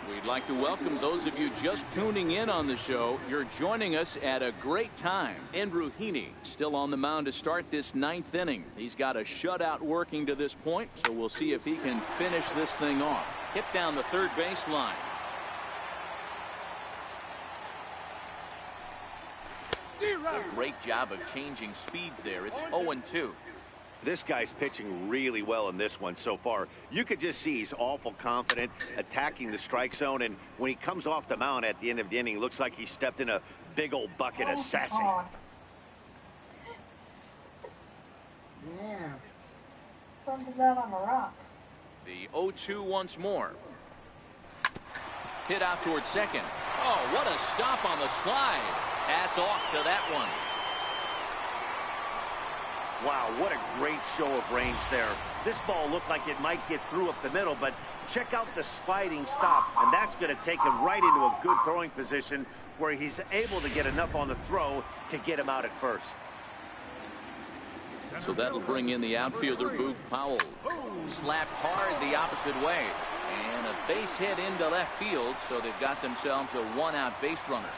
We'd like to welcome those of you just tuning in on the show. You're joining us at a great time. Andrew Heaney still on the mound to start this ninth inning. He's got a shutout working to this point, so we'll see if he can finish this thing off. Hit down the third base line. Great job of changing speeds there. It's 0-2. This guy's pitching really well in this one so far. You could just see he's awful confident attacking the strike zone, and when he comes off the mound at the end of the inning, looks like he stepped in a big old bucket of sassy. Yeah. Something that on a rock. The 0-2 once more. Hit out towards second. Oh, what a stop on the slide. Hats off to that one. Wow, what a great show of range there. This ball looked like it might get through up the middle, but check out the sliding stop, and that's going to take him right into a good throwing position where he's able to get enough on the throw to get him out at first. So that'll bring in the outfielder, Boog Powell. Slapped hard the opposite way. And a base hit into left field, so they've got themselves a one-out base runner.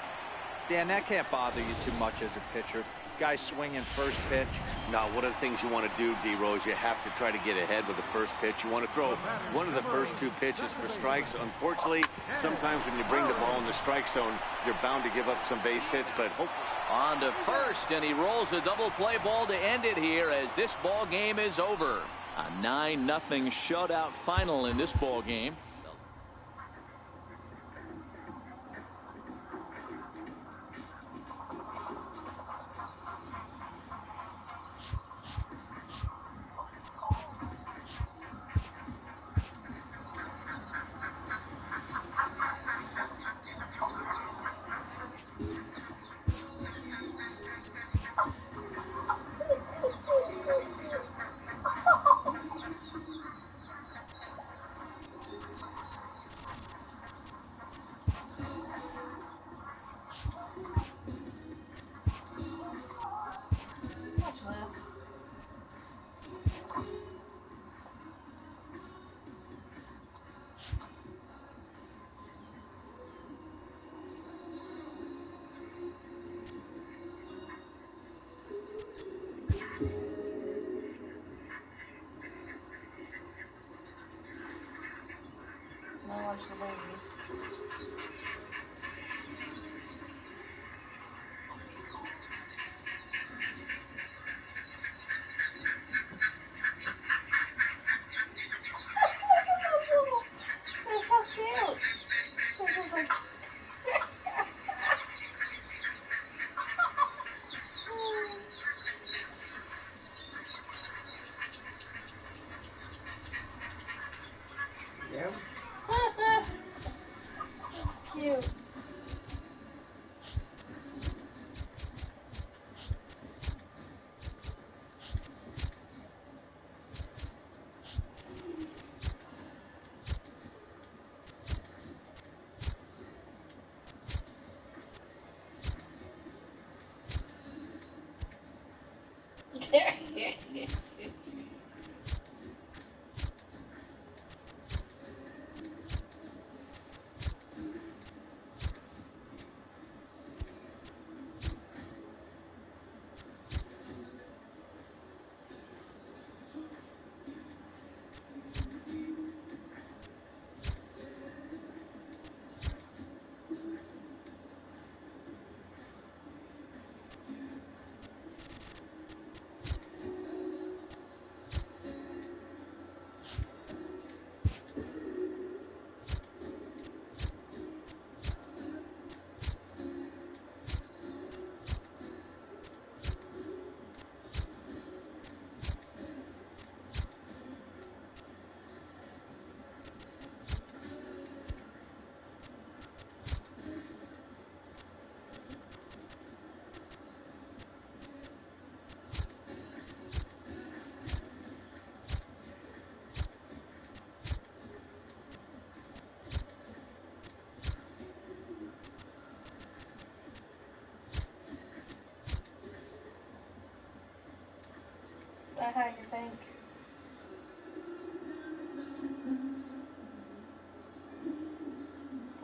Dan, that can't bother you too much as a pitcher. Guy swinging first pitch. Now, one of the things you want to do, D-Rose, you have to try to get ahead with the first pitch. You want to throw one of the first two pitches for strikes. Unfortunately, sometimes when you bring the ball in the strike zone, you're bound to give up some base hits, but hope. On to first, and he rolls a double play ball to end it here as this ball game is over. A 9-0 shutout final in this ball game. Watch the ladies. They're so cute. They're just like... Yep. Cute.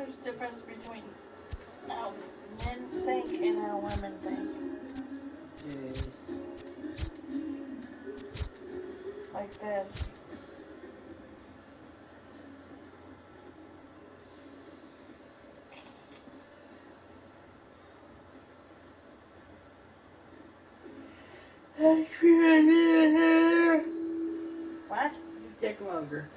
there's a difference between how men think and how women think. Jeez. Like this. What? You take longer.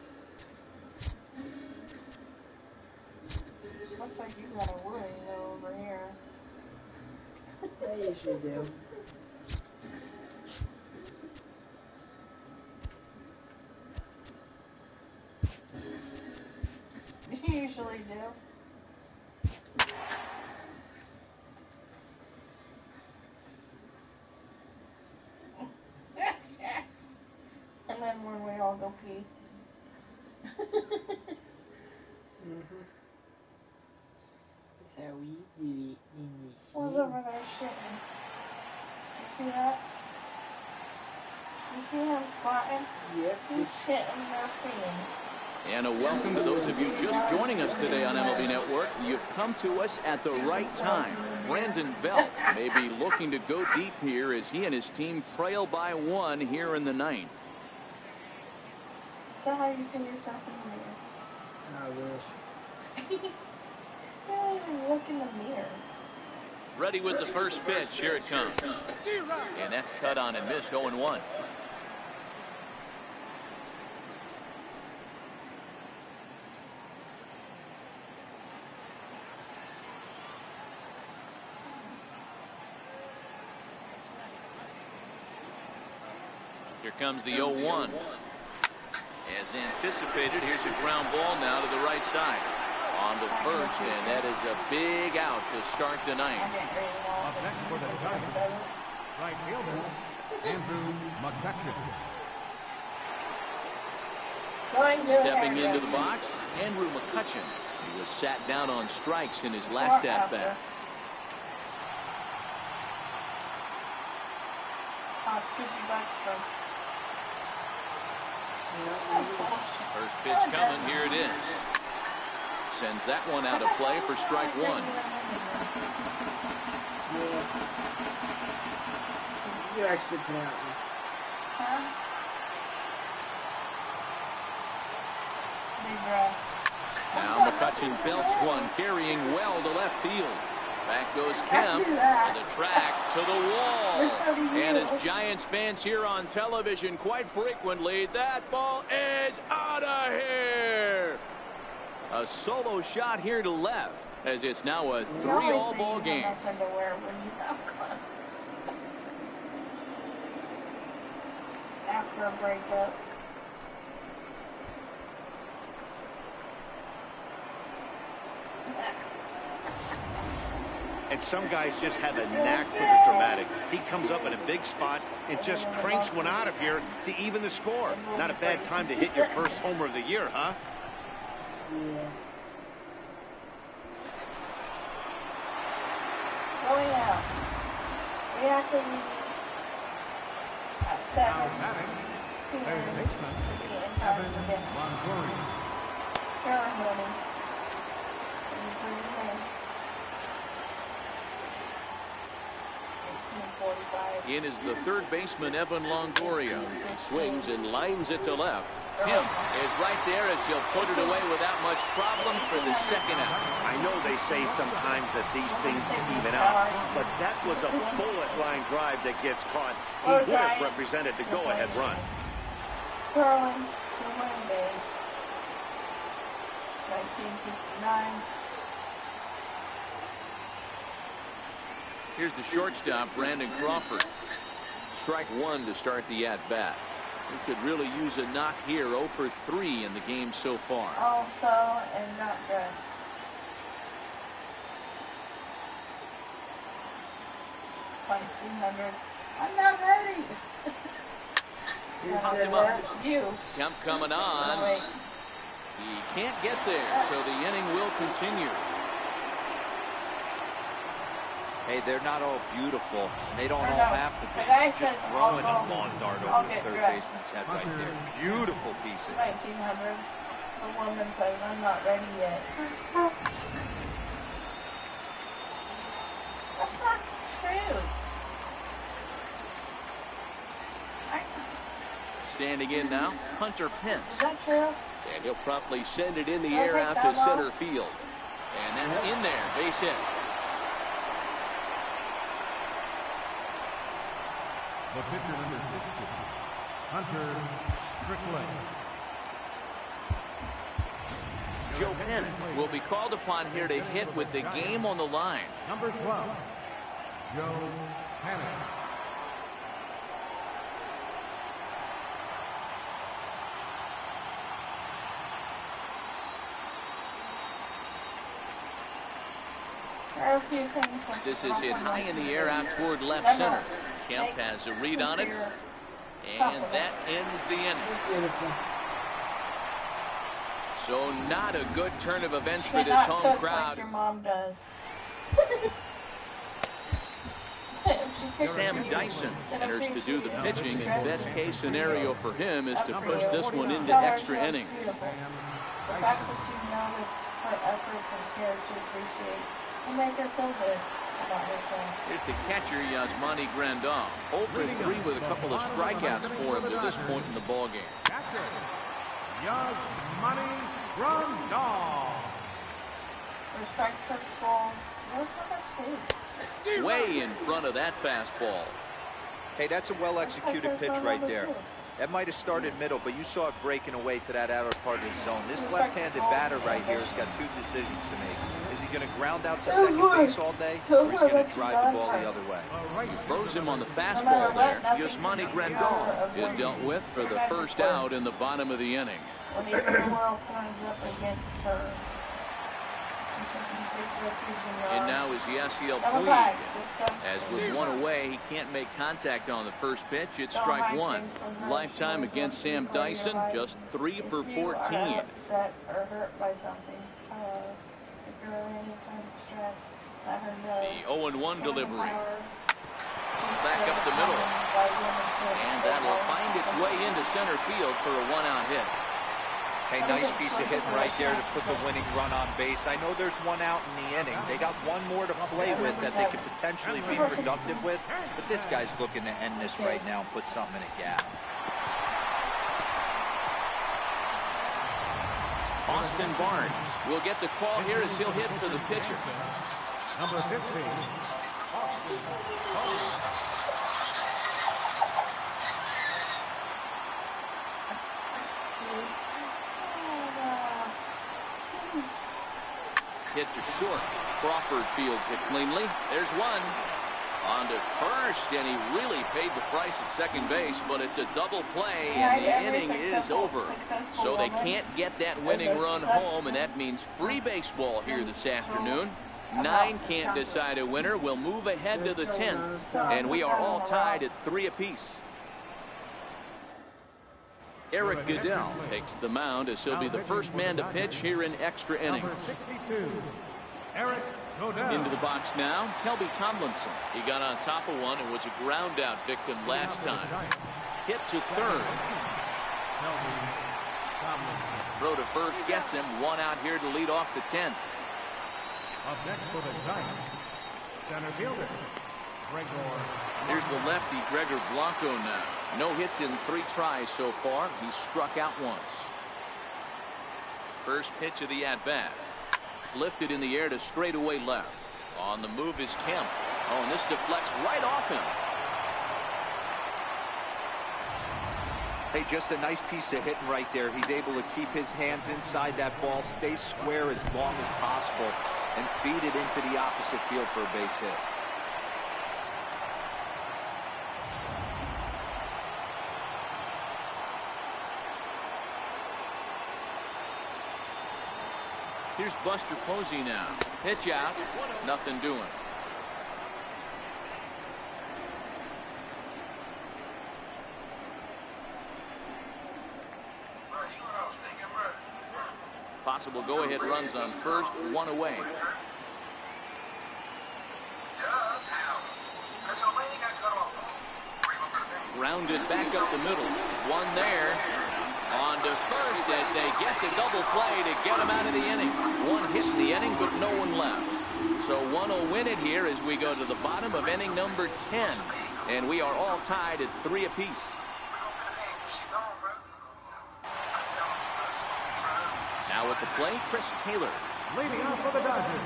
Looks like you got a wood over here. I usually do. You usually do. And then when we all go pee. That's how we do it in this. What's over there shitting? You see that? You see him squatting? Yep. He's shitting their peeing. And a welcome to those of you just joining us today on MLB Network. You've come to us at the right time. Brandon Belt may be looking to go deep here as he and his team trail by 1 here in the 9th. Is that how you see yourself in the mirror? I wish. You don't even look in the mirror. Ready with the first pitch. Here it comes. And that's cut on and missed 0-1. Here comes the 0-1. As anticipated, here's a ground ball now to the right side. On the first, and that is a big out to start the 9th. Up next for the Tigers, right fielder, Andrew McCutcheon. Stepping into the box, Andrew McCutcheon. He was sat down on strikes in his last at-bat. Cost $50 for. First pitch coming, here it is. Sends that one out of play for strike 1. Yeah. You actually put out me. Huh? Big breath. Now McCutcheon belts one, carrying well to left field. Back goes Kemp to the track, to the wall. And as Giants fans hear on television quite frequently, that ball is out of here. A solo shot here to left, as it's now a 3-all ball game. After a breakup. And some guys just have a knack for the dramatic. He comes up in a big spot and just cranks one out of here to even the score. Not a bad time to hit your first homer of the year, huh? Yeah. Going out. We have to leave at 7. Now batting, third baseman, Evan Longoria. Ceremony. In is the third baseman, Evan Longoria. He swings and lines it to left. Kemp is right there as he'll put it away without much problem for the second out. I know they say sometimes that these things even out, but that was a bullet line drive that gets caught. He would have represented the go-ahead run. Curling to Monday, 1959. Here's the shortstop, Brandon Crawford. Strike 1 to start the at-bat. He could really use a knock here. 0 for 3 in the game so far. Also, and not dressed. $1,900. I'm not ready. Who said that? You. Kemp coming on. Oh, wait. He can't get there, so the inning will continue. Hey, they're not all beautiful. They don't I all know. have to The be. guy Just says throwing I'll a go. lawn dart I'll over the get third dressed. baseman's head right there. Beautiful piece of it. 1900. The woman says, I'm not ready yet. That's not true. Standing in now, Hunter Pence. Is that true? And he'll promptly send it in the air out to center field. And that's in there, base hit. The pitcher number 60, Hunter Strickland. Joe Pennant will be called upon here to hit with the game on the line. Number 12, Joe Pennant. This is hit high in the air out toward left center. Kemp has a read on it. And that ends the inning. So not a good turn of events for this home crowd. Like your mom does. Sam Dyson enters to do the pitching, and best case scenario for him is to push this one into extra innings. The fact that you notice her efforts and care to appreciate will make her feel good about herself. Here's the catcher, Yasmani Grandal. 0 for 3 with a couple of strikeouts for him to this point in the ballgame. Catcher, Yasmani Grandal. Her strike took balls. Where's number 2? Way in front of that fastball. Hey, that's a well-executed pitch right there. That might have started middle, but you saw it breaking away to that outer part of the zone. This left-handed batter right here has got 2 decisions to make. Is he going to ground out to second base all day, or is he going to drive the ball the other way? He throws him on the fastball there. Yasmani Grandal is dealt with for the first out in the bottom of the inning. When the world turns up against her. And now is Yasiel Puig. As with one away, he can't make contact on the first pitch. It's strike 1. Lifetime against Sam Dyson, just 3 for 14. Upset or hurt by something, if you're in any kind of stress, let her know. The 0-1 delivery. Back up the middle. And that'll find its way into center field for a 1-out hit. Hey, nice piece of hitting right there to put the winning run on base. I know there's 1 out in the inning. They got 1 more to play with that they could potentially be productive with, but this guy's looking to end this right now and put something in a gap. Austin Barnes will get the call here as he'll hit for the pitcher. Number 15, Austin Barnes. Hit to short. Crawford fields it cleanly. There's one. On to first, and he really paid the price at second base, but it's a double play, and the inning is over. So they can't get that winning run home, and that means free baseball here this afternoon. 9 can't decide a winner. We'll move ahead to the 10th, and we are all tied at 3 apiece. Eric Goodell takes the mound as he'll be the first man to pitch here in extra innings. Number 62, Eric Goodell. Into the box now, Kelby Tomlinson. He got on top of one and was a ground out victim last time. Hit to third. Throw to first gets him. 1 out here to lead off the 10th. Up next for the Giants, center fielder, Gregor. Here's the lefty, Gregor Blanco now. No hits in 3 tries so far. He's struck out once. First pitch of the at-bat. Lifted in the air to straightaway left. On the move is Kemp. Oh, and this deflects right off him. Hey, just a nice piece of hitting right there. He's able to keep his hands inside that ball, stay square as long as possible, and feed it into the opposite field for a base hit. Here's Buster Posey now. Pitch out. Nothing doing. Possible go-ahead runs on first. 1 away. Grounded back up the middle. 1 there. On to first as they get the double play to get him out of the inning. One hit in the inning, but no one left. So one will win it here as we go to the bottom of inning number 10. And we are all tied at 3 apiece. Now at the plate, Chris Taylor. Leading off for the Dodgers.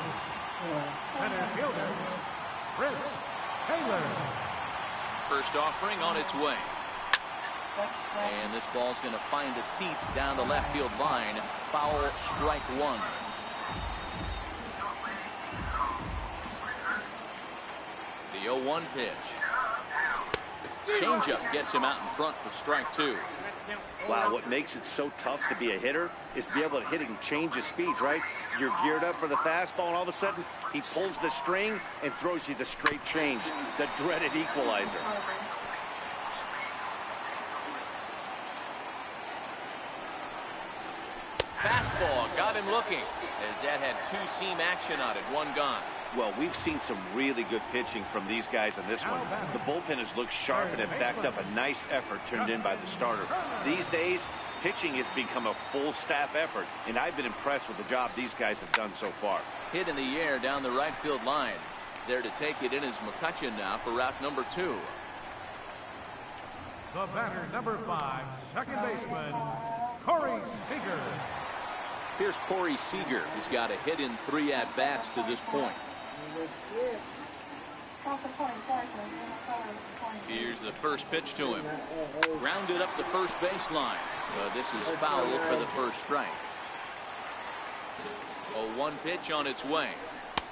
Center fielder, Chris Taylor. First offering on its way. And this ball's going to find the seats down the left field line. Foul, strike one. The 0-1 pitch. Changeup gets him out in front for strike two. Wow, what makes it so tough to be a hitter is to be able to hit and change his speeds, right? You're geared up for the fastball, and all of a sudden, he pulls the string and throws you the straight change, the dreaded equalizer. Fastball got him looking as that had two-seam action on it. One gone. Well, we've seen some really good pitching from these guys on this one. The bullpen has looked sharp and have backed up a nice effort turned in by the starter. These days, pitching has become a full staff effort, and I've been impressed with the job these guys have done so far. Hit in the air down the right field line. There to take it in is McCutcheon now for route number 2. The batter, number 5, second baseman, Corey Seager. Here's Corey Seager, who's got a hit in 3 at-bats to this point. Here's the first pitch to him. Grounded up the first baseline. This is foul for the first strike. 0-1 pitch on its way.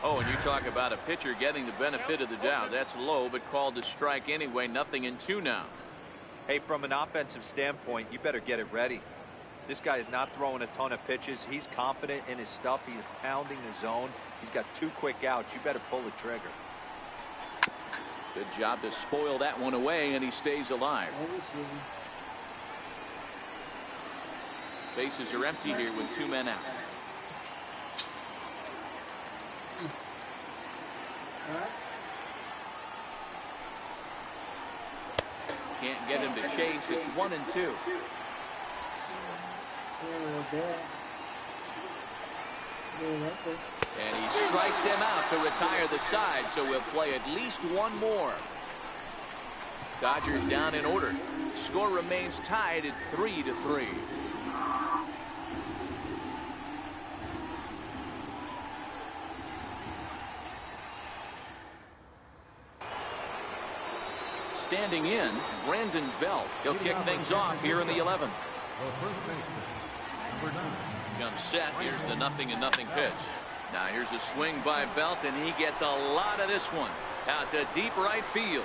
Oh, and you talk about a pitcher getting the benefit of the doubt. That's low, but called to strike anyway. 0-2 now. Hey, from an offensive standpoint, you better get it ready. This guy is not throwing a ton of pitches. He's confident in his stuff. He's pounding the zone. He's got 2 quick outs. You better pull the trigger. Good job to spoil that one away, and he stays alive. Bases are empty here with 2 men out. Can't get him to chase. It's 1-2. And he strikes him out to retire the side, so we'll play at least one more. Dodgers down in order. Score remains tied at 3-3. Standing in, Brandon Belt. He'll kick things off here in the 11th. Comes set. Here's the 0-0 pitch. Now here's a swing by Belt, and he gets a lot of this one out to deep right field.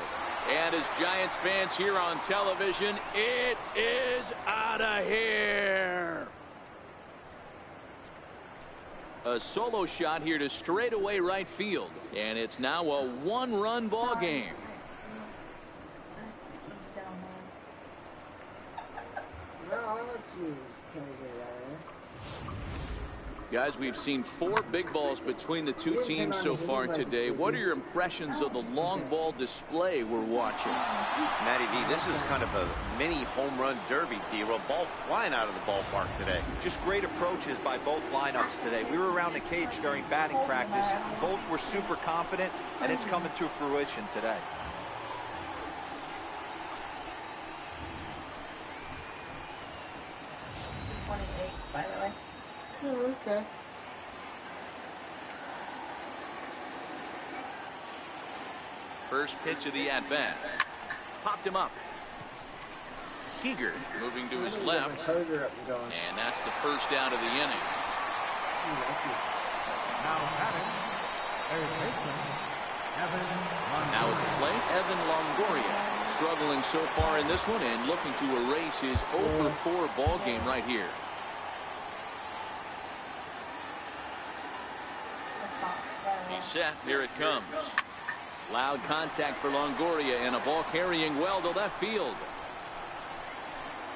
And as Giants fans here on television, it is out of here. A solo shot here to straightaway right field, and it's now a 1-run ball game. Guys, we've seen 4 big balls between the 2 teams so far today. What are your impressions of the long ball display we're watching? Matty V, this is kind of a mini home run derby, D-Roll. Ball flying out of the ballpark today. Just great approaches by both lineups today. We were around the cage during batting practice. Both were super confident, and it's coming to fruition today. By the way. Oh, okay. First pitch of the at-bat. Popped him up. Seager moving to his left. And that's the first out of the inning. Now batting, third baseman, Evan Longoria. Now at the plate, Evan Longoria. Struggling so far in this one and looking to erase his 0-4 ball game right here. He's set. Here it comes. Loud contact for Longoria and a ball carrying well to left field.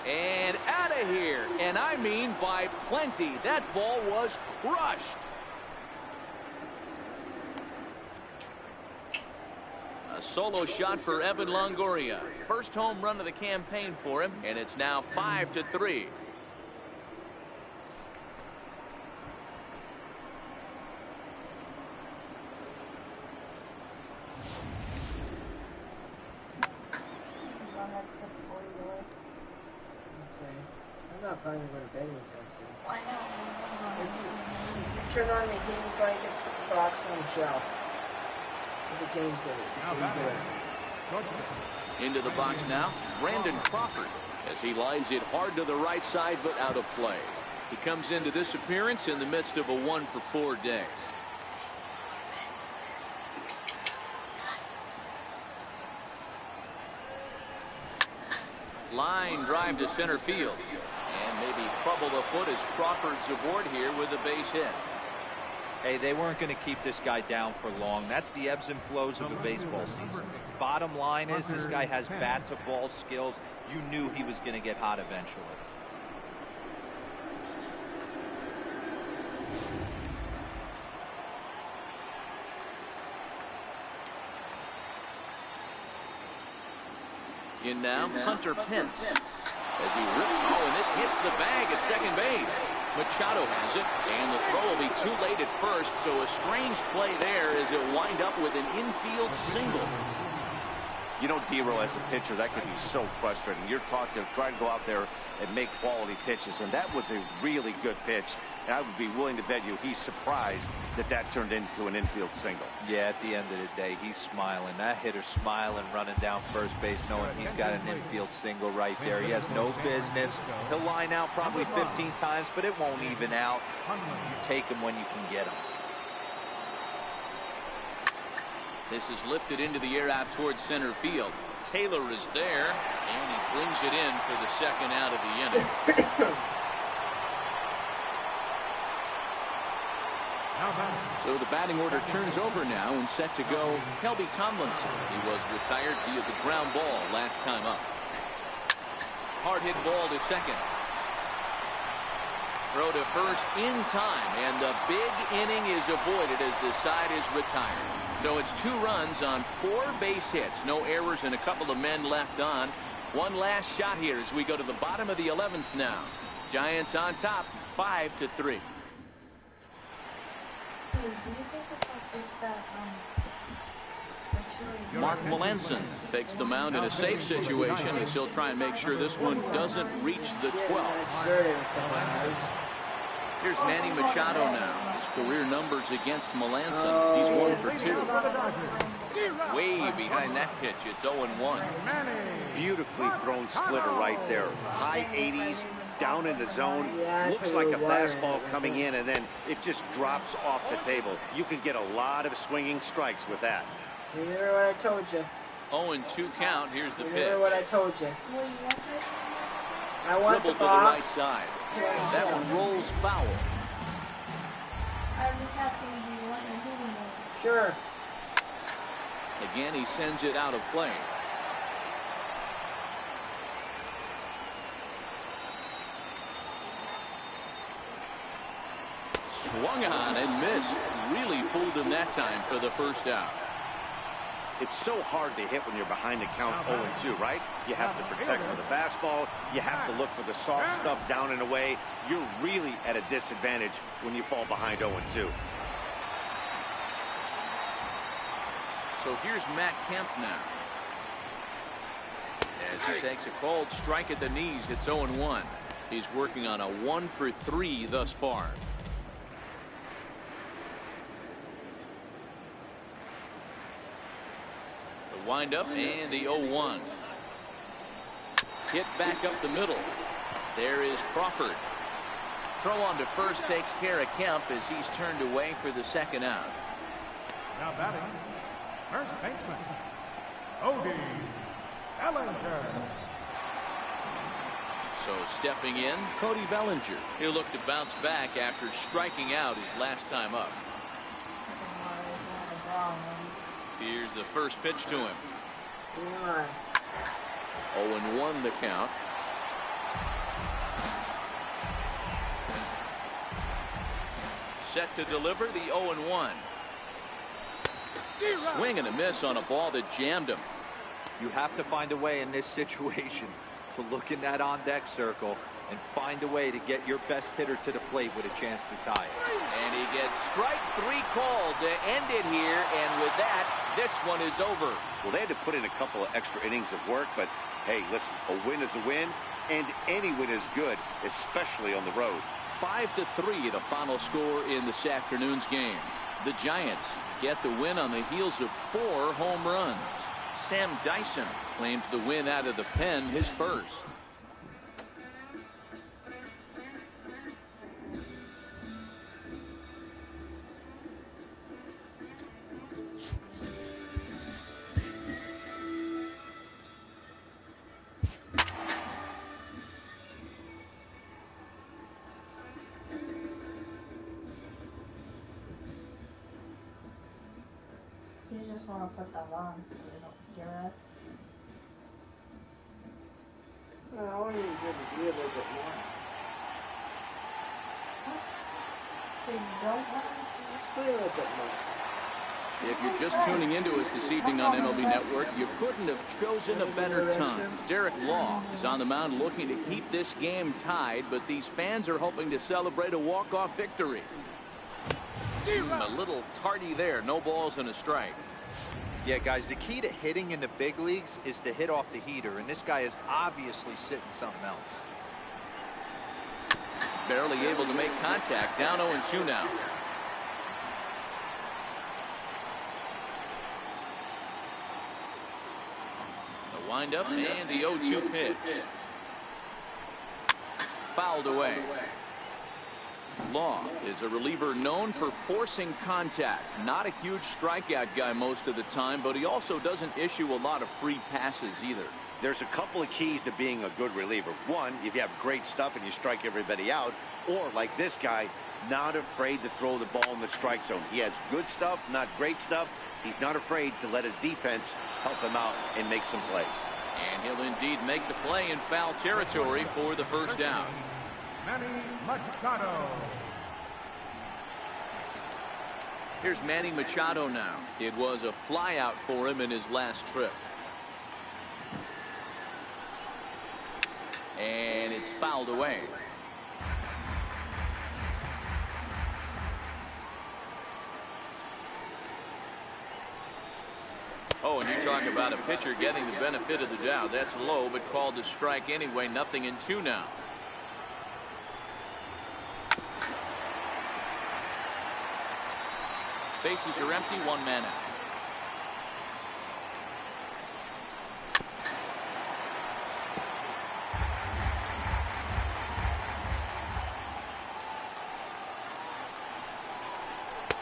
And out of here. And I mean by plenty. That ball was crushed. A solo shot for Evan Longoria. First home run of the campaign for him, and it's now 5-3. probably going to go to bed anytime soon. I know. If you turn on the game, you probably just put the box on the shelf. With the games in it. Now batting, short pitch. Into the box now, Brandon Crawford, as he lines it hard to the right side but out of play. He comes into this appearance in the midst of a 1-for-4 day. Line drive to center field, and maybe trouble afoot as Crawford's aboard here with a base hit. Hey, they weren't going to keep this guy down for long. That's the ebbs and flows of a baseball season. Bottom line is this guy has bat to ball skills. You knew he was going to get hot eventually. In now, Hunter Pence. As he and this hits the bag at second base. Machado has it, and the throw will be too late at first, so a strange play there as it wind up with an infield single. You know, D-Row, as a pitcher, that could be so frustrating. You're talking, trying to go out there and make quality pitches, and that was a really good pitch. And I would be willing to bet you he's surprised that that turned into an infield single. Yeah, at the end of the day, he's smiling. That hitter's smiling, running down first base, knowing he's got an infield single right there. He has no business. He'll line out probably 15 times, but it won't even out. You take him when you can get him. This is lifted into the air out towards center field. Taylor is there, and he brings it in for the second out of the inning. So the batting order turns over now, and set to go Kelby Tomlinson. He was retired via the ground ball last time up. Hard hit ball to second. Throw to first in time, and the big inning is avoided as the side is retired. So it's 2 runs on 4 base hits. No errors and a couple of men left on. One last shot here as we go to the bottom of the 11th now. Giants on top, 5-3. Mark Melanson takes the mound in a safe situation as he'll try and make sure this one doesn't reach the 12th. Here's Manny Machado now. His career numbers against Melanson. He's 1 for 2. Way behind that pitch. It's 0-1. Beautifully thrown splitter right there. High 80s, down in the zone. Looks like a fastball coming in, and then it just drops off the table. You can get a lot of swinging strikes with that. You remember what I told you? 0-2 count. Here's the pitch. Remember what I told you? I want Dribble the to the box. right side. That one rolls foul. Sure. Again, he sends it out of play. Swung on and missed. Really fooled him that time for the first out. It's so hard to hit when you're behind the count 0-2, right? You have to protect for the fastball. You have to look for the soft stuff down and away. You're really at a disadvantage when you fall behind 0-2. So here's Matt Kemp now. As he takes a cold strike at the knees, it's 0-1. He's working on a 1 for 3 thus far. The windup and the 0-1. Hit back up the middle. There is Crawford. Throw on to first takes care of Kemp as he's turned away for the second out. Now batting, first baseman, Cody Bellinger. So stepping in, Cody Bellinger. He'll look to bounce back after striking out his last time up. Here's the first pitch to him. 0-1 the count. Set to deliver the 0-1. Swing and a miss on a ball that jammed him. You have to find a way in this situation to look in that on-deck circle and find a way to get your best hitter to the plate with a chance to tie it. And he gets strike 3 called to end it here, and with that, this one is over. Well, they had to put in a couple of extra innings of work, but hey, listen, a win is a win, and any win is good, especially on the road. 5-3, the final score in this afternoon's game. The Giants get the win on the heels of 4 home runs. Sam Dyson claims the win out of the pen, his first. You just want to put them on so they don't hear us. No, I want you to be a little bit more. So you don't want to? Just play a little bit more. If you're just tuning into us this evening on MLB Network, you couldn't have chosen a better time. Derek Law is on the mound looking to keep this game tied, but these fans are hoping to celebrate a walk-off victory. A little tardy there. No balls and a strike. Yeah, guys, the key to hitting in the big leagues is to hit off the heater, and this guy is obviously sitting something else. Barely able to make contact. Down 0-2 now. The windup and the 0-2 pitch. Fouled away. Law is a reliever known for forcing contact. Not a huge strikeout guy most of the time, but he also doesn't issue a lot of free passes either. There's a couple of keys to being a good reliever. One, if you have great stuff and you strike everybody out, or like this guy, not afraid to throw the ball in the strike zone. He has good stuff, not great stuff. He's not afraid to let his defense help him out and make some plays. And he'll indeed make the play in foul territory for the first down. Manny Machado. Here's Manny Machado now. It was a flyout for him in his last trip. And it's fouled away. Oh, and you talk about a pitcher getting the benefit of the doubt. That's low, but called a strike anyway. 0-2 now. Bases are empty, 1 man out.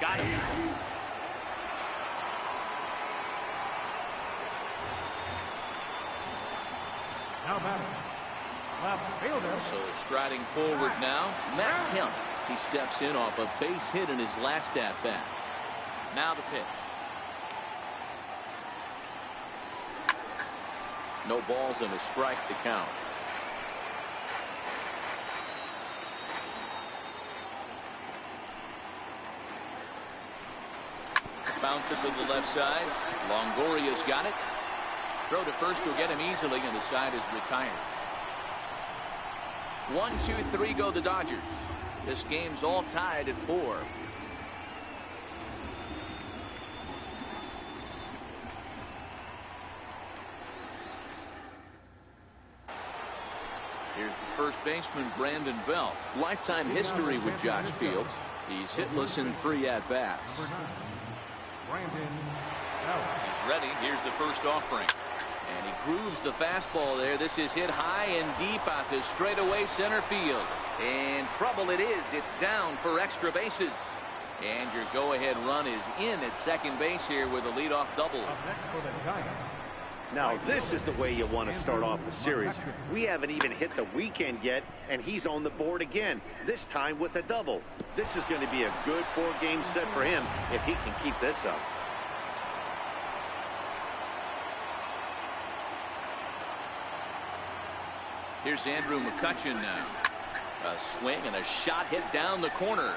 Got it. Now batting, left fielder. So striding forward now, Matt Kemp. He steps in off a base hit in his last at-bat. Now the pitch. No balls and a strike to count. Bounce it to the left side. Longoria's got it. Throw to first will get him easily, and the side is retired. 1, 2, 3 go the Dodgers. This game's all tied at 4. Here's the first baseman, Brandon Belt. Lifetime history with Josh Fields. He's hitless in 3 at-bats. Number 9, Brandon Belt. He's ready. Here's the first offering. And he grooves the fastball there. This is hit high and deep out to straightaway center field. And trouble it is. It's down for extra bases. And your go-ahead run is in at second base here with a leadoff double. Up next for the Giants. Now, this is the way you want to start off the series. We haven't even hit the weekend yet, and he's on the board again, this time with a double. This is going to be a good 4-game set for him if he can keep this up. Here's Andrew McCutchen now. A swing and a shot hit down the corner.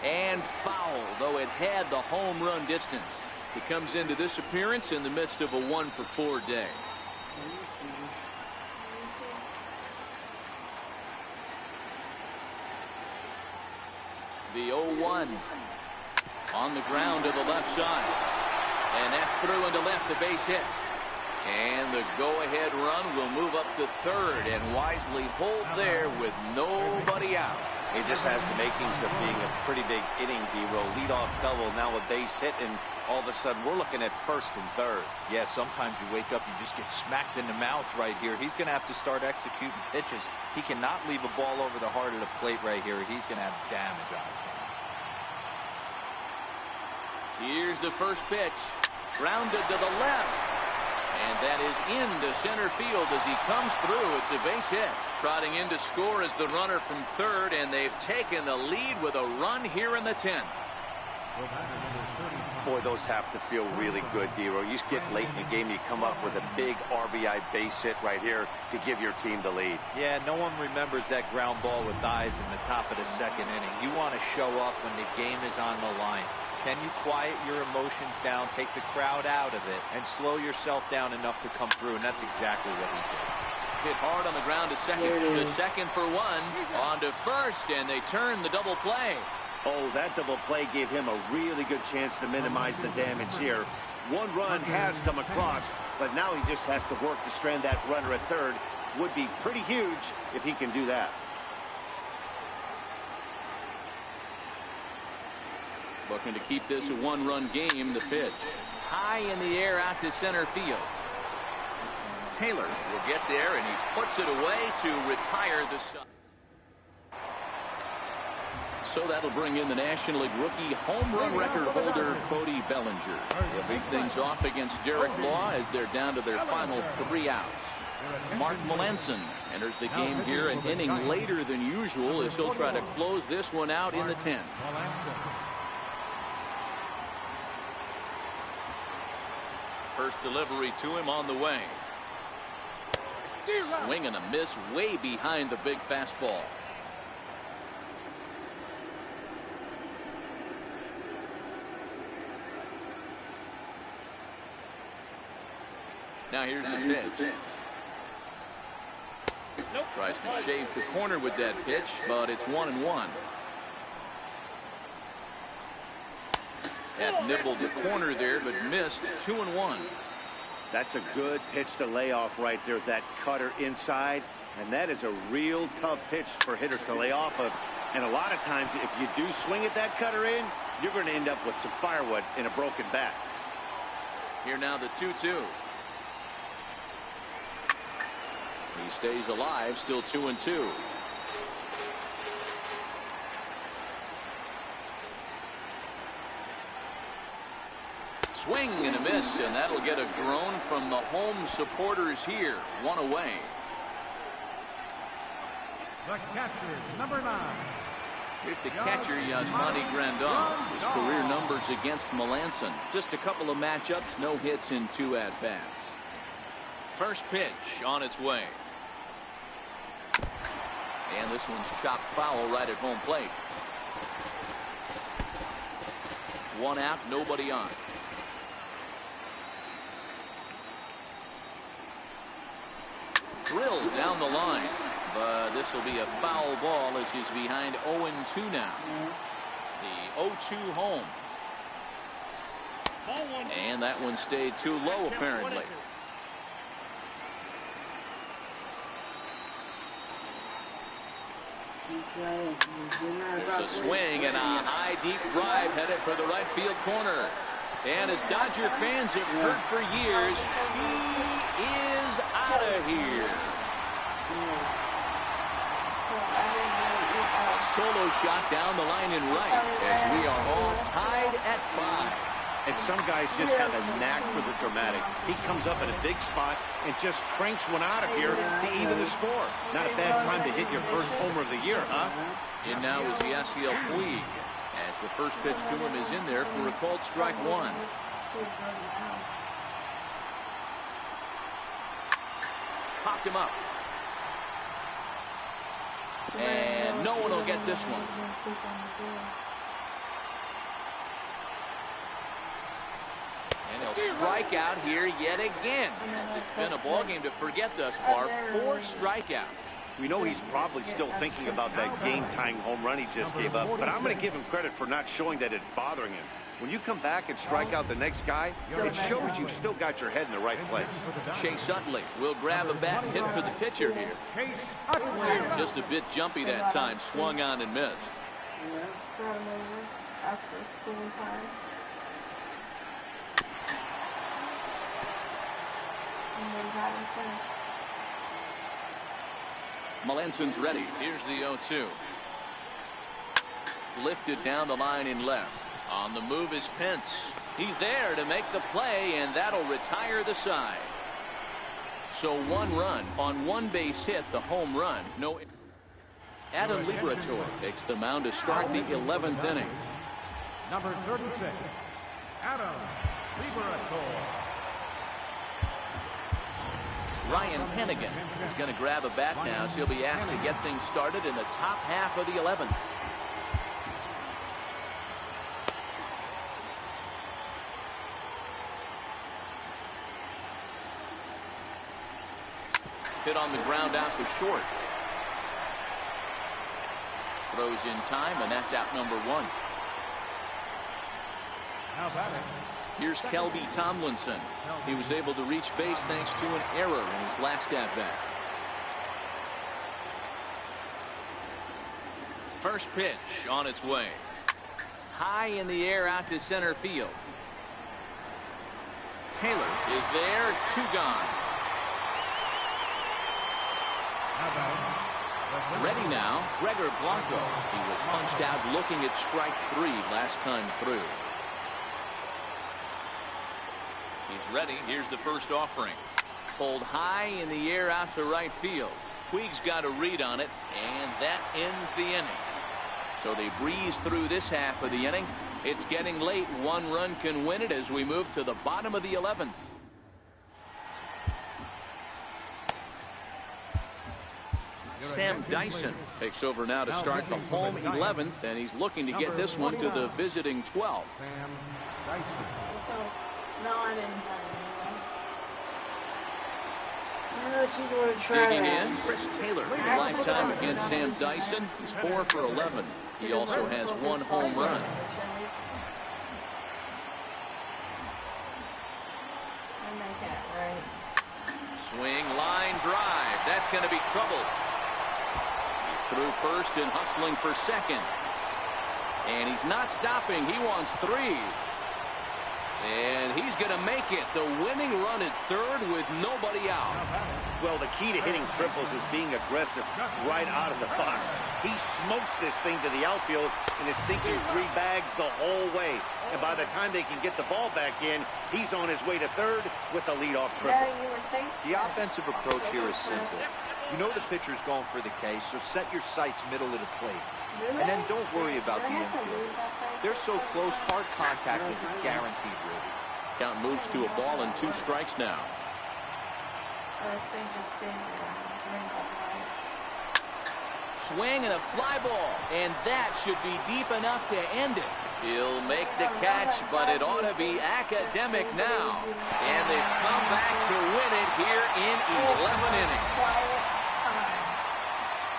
And foul, though it had the home run distance. He comes into this appearance in the midst of a 1-for-4 day. The 0-1 on the ground to the left side. And that's through into left, a base hit. And the go-ahead run will move up to third and wisely hold there with nobody out. Hey, this has the makings of being a pretty big inning, D-Row. Leadoff double, now a base hit, and all of a sudden we're looking at first and third. Yeah, sometimes you wake up, you just get smacked in the mouth right here. He's going to have to start executing pitches. He cannot leave a ball over the heart of the plate right here. He's going to have damage on his hands. Here's the first pitch. Grounded to the left. And that is into center field as he comes through. It's a base hit. Trotting in to score is the runner from third, and they've taken the lead with a run here in the 10th. Boy, those have to feel really good, D-Row. You get late in the game, you come up with a big RBI base hit right here to give your team the lead. Yeah, no one remembers that ground ball with eyes in the top of the second inning. You want to show up when the game is on the line. Can you quiet your emotions down, take the crowd out of it, and slow yourself down enough to come through? And that's exactly what he did. Hit hard on the ground to second for one. On to first, and they turn the double play. Oh, that double play gave him a really good chance to minimize the damage here. One run has come across, but now he just has to work to strand that runner at third. Would be pretty huge if he can do that. Looking to keep this a one-run game. The pitch high in the air out to center field. Taylor will get there, and he puts it away to retire the side. So that'll bring in the National League rookie home run record holder Cody Bellinger. He'll lead things off against Derek Law as they're down to their final 3 outs. Mark Melanson enters the game here an inning later than usual as he'll try to close this one out in the 10th. First delivery to him on the way. Swing and a miss way behind the big fastball. Now here's the pitch. Tries to shave the corner with that pitch, but it's 1-1. That nibbled the corner there, but missed. 2-1. That's a good pitch to lay off right there, that cutter inside. And that is a real tough pitch for hitters to lay off of. And a lot of times, if you do swing at that cutter in, you're going to end up with some firewood in a broken bat. Here now the 2-2. He stays alive, still 2-2. Swing and a miss, and that'll get a groan from the home supporters here. 1 away. The catcher, number 9. Here's the catcher, Yasmani Grandon. His career numbers against Melanson. Just a couple of matchups, no hits in 2 at-bats. First pitch on its way. And this one's chopped foul right at home plate. 1 out, nobody on. Drilled down the line, but this will be a foul ball as he's behind 0-2 now. The 0-2 home. And that one stayed too low apparently. It's a swing and a high deep drive headed for the right field corner. And as Dodger fans have heard for years, she is out of here. Solo shot down the line in right as we are all tied at 5. And some guys just have a knack for the dramatic. He comes up in a big spot and just cranks one out of here to even the score. Not a bad time to hit your first homer of the year, huh? In now is Yasiel Puig as the first pitch to him is in there for a called strike 1. Popped him up. And no one will get this one. And he'll strike out here yet again. It's been a ball game to forget thus far. 4 strikeouts. We know he's probably still thinking about that game-tying home run he just gave up, but I'm going to give him credit for not showing that it's bothering him. When you come back and strike out the next guy, it shows you've still got your head in the right place. Chase Utley will grab a bat and hit for the pitcher here. Just a bit jumpy that time, swung on and missed. Yeah, brought him over after school time. And then got him center. Melanson's ready. Here's the 0-2. Lifted down the line in left. On the move is Pence. He's there to make the play, and that'll retire the side. So 1 run on 1 base hit, the home run. No. Adam Liberatore takes the mound to start the 11th inning. Number 36, Adam Liberatore. Ryan Hennigan is going to grab a bat now, so he'll be asked to get things started in the top half of the 11th. Hit on the ground out to short. Throws in time, and that's out number 1. Now batting. Here's Kelby Tomlinson. He was able to reach base thanks to an error in his last at-bat. First pitch on its way. High in the air out to center field. Taylor is there, 2 gone. Ready now, Gregor Blanco. He was punched out looking at strike 3 last time through. He's ready. Here's the first offering. Pulled high in the air out to right field. Puig's got a read on it, and that ends the inning. So they breeze through this half of the inning. It's getting late. 1 run can win it as we move to the bottom of the 11th. Sam Dyson takes over now to start the home 11th, and he's looking to get this one to the visiting 12th. Sam Dyson. So, no, I didn't have Digging in, Chris Taylor, lifetime against Sam Dyson. He's 4 for 11. He also has 1 home run. Swing, line drive. That's going to be trouble. Through first and hustling for second. And he's not stopping. He wants 3. And he's going to make it. The winning run at third with nobody out. Well, the key to hitting triples is being aggressive right out of the box. He smokes this thing to the outfield and is thinking 3 bags the whole way. And by the time they can get the ball back in, he's on his way to third with the leadoff triple. The offensive approach here is simple. You know the pitcher's going for the K, so set your sights middle of the plate. And then don't worry about the infield. They're so close, hard contact is a guaranteed rule. Count moves to a ball and 2 strikes now. Swing and a fly ball, and that should be deep enough to end it. He'll make the catch, but it ought to be academic now. And they've come back to win it here in 11 innings.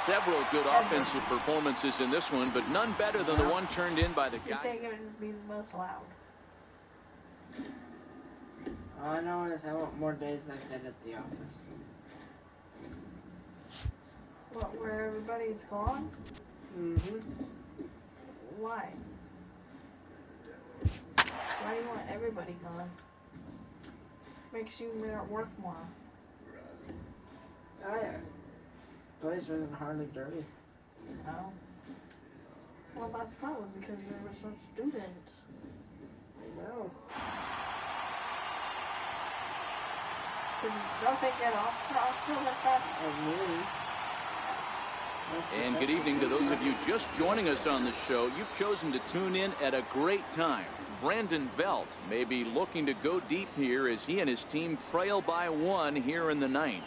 Several good offensive performances in this one, but none better than the one turned in by the guy. I think it would be the most loud. All I know is I want more days like that at the office. What, where everybody's gone? Mm-hmm. Why? Why do you want everybody gone? Makes you work more. Oh yeah. Place wasn't hardly dirty. No. Well, that's probably because there were some students. No. Don't they get off like that? And good evening to those of you just joining us on the show. You've chosen to tune in at a great time. Brandon Belt may be looking to go deep here as he and his team trail by 1 here in the 9th.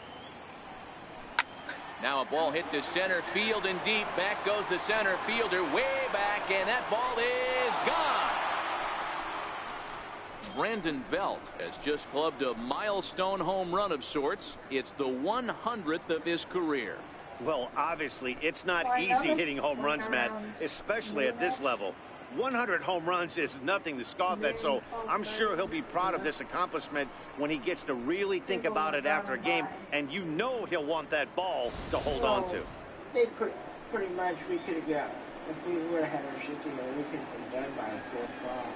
Now a ball hit to center field and deep. Back goes the center fielder way back, and that ball is gone. Brandon Belt has just clubbed a milestone home run of sorts. It's the 100th of his career. Well, obviously, it's not easy hitting home runs, Matt, especially at this level. 100 home runs is nothing to scoff at, so I'm sure he'll be proud of this accomplishment when he gets to really think about it after a game, and you know he'll want that ball to hold on to. They pretty much, we could have got, if we would have had our shit together, we could have been done by 4 o'clock.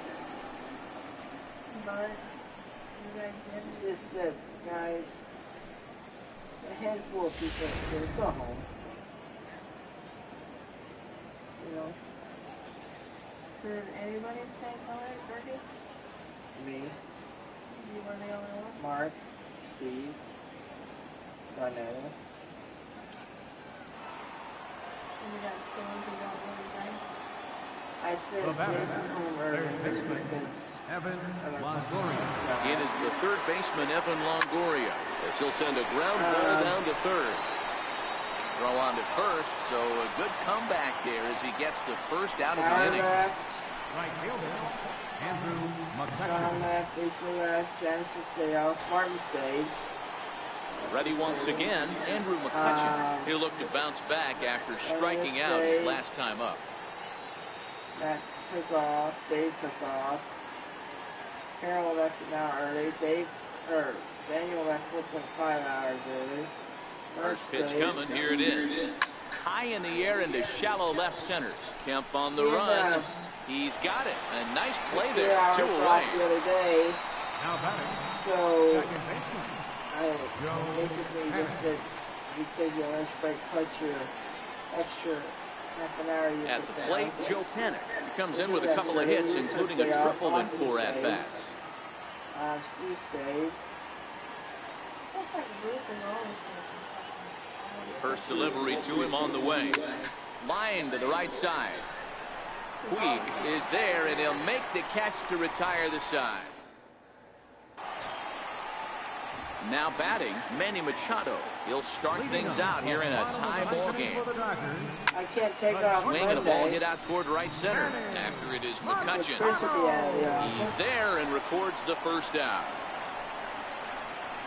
But you guys didn't. Just that, guys, a handful of people that said, go home. You know? Did anybody stay until 8:30? Me, You were the only one? Mark, Steve, Donetta. And you guys still don't really drink? I said The batter, Jason home early third baseman, because Evan I don't Longoria. In is the third baseman, Evan Longoria, as he'll send a ground ball down to third. Throw on to first, so a good comeback there as he gets the first out of the Power inning. left, Right fielder, Andrew Sean McCutcheon. left, Lisa left, Janice playoff, Martin stayed. Ready once again, Andrew McCutcheon. He'll look to bounce back after striking out his last time up. Matt took off, Dave took off. Carol left an hour early, Daniel left 4.5 hours early. Mark First pitch stayed. coming, here it is. High in the air into shallow left center. Kemp on the And, run. He's got it. A nice play 3 there. hours 2 off away. the other day, Now batting, so second baseman. I basically just said, you take your lunch break, put your extra half an hour you At put the down. plate, Joe Panic. He comes in with a couple of hits, including a triple in 4 at-bats. Steve stayed. It's like Bruce is always taking. First delivery to him on the way. Line to the right side. Puig is there, and he'll make the catch to retire the side. Now batting, Manny Machado. He'll start things out here in a tie ball game. I can't take off Swing and a ball Monday. hit out toward right center. After it is Chris McCutcheon. will be out of the He's office. there and records the first out.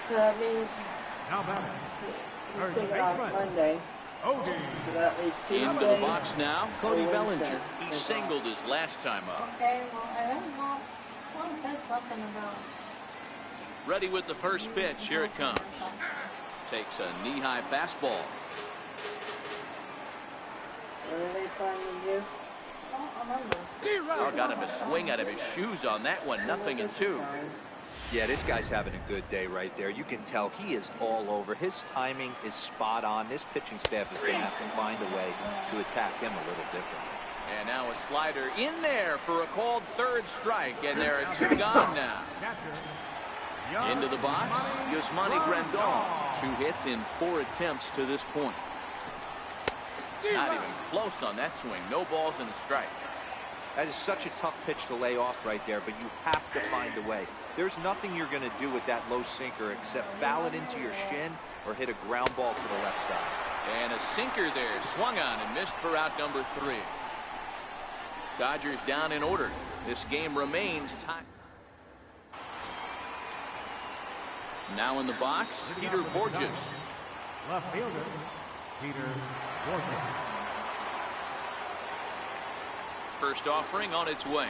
So that means Now batting, he's taking off Monday. Ogie. So that leaves Tuesday. Into the box now, Cody Wednesday. Bellinger. He singled his last time up. Okay, well, I don't know. Someone said something about. Ready with the first pitch. Here it comes. Takes a knee-high fastball. What are they planning to do? I don't remember. Oh, got him a swing out of his shoes on that one. 0-2. Yeah, this guy's having a good day right there. You can tell he is all over. His timing is spot on. This pitching staff is going to have to find a way to attack him a little different. And now a slider in there for a called third strike. And there are 2 gone now. Catcher. Into the box, Yasmani Grandal. 2 hits in 4 attempts to this point. Not even close on that swing. No balls and a strike. That is such a tough pitch to lay off right there, but you have to find a way. There's nothing you're going to do with that low sinker except foul it into your shin or hit a ground ball to the left side. And a sinker there, swung on and missed for out number 3. Dodgers down in order. This game remains tied. Now in the box, Peter Borges. Left fielder, Peter Borges. First offering on its way.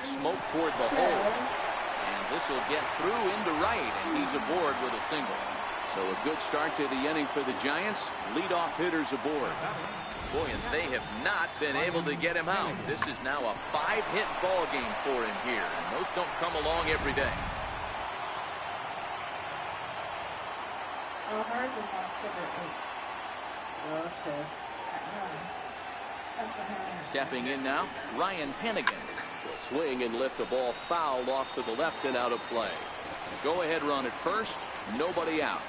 Smoke toward the hole. And this will get through into right, and he's aboard with a single. So a good start to the inning for the Giants. Leadoff hitters aboard. Boy, and they have not been able to get him out. This is now a 5-hit ball game for him here, and those don't come along every day. Oh, hers is October 8th. Okay. That's what happened. Stepping in now, Ryan Hennigan. Will swing and lift a ball foul off to the left and out of play. Go ahead run at first, nobody out.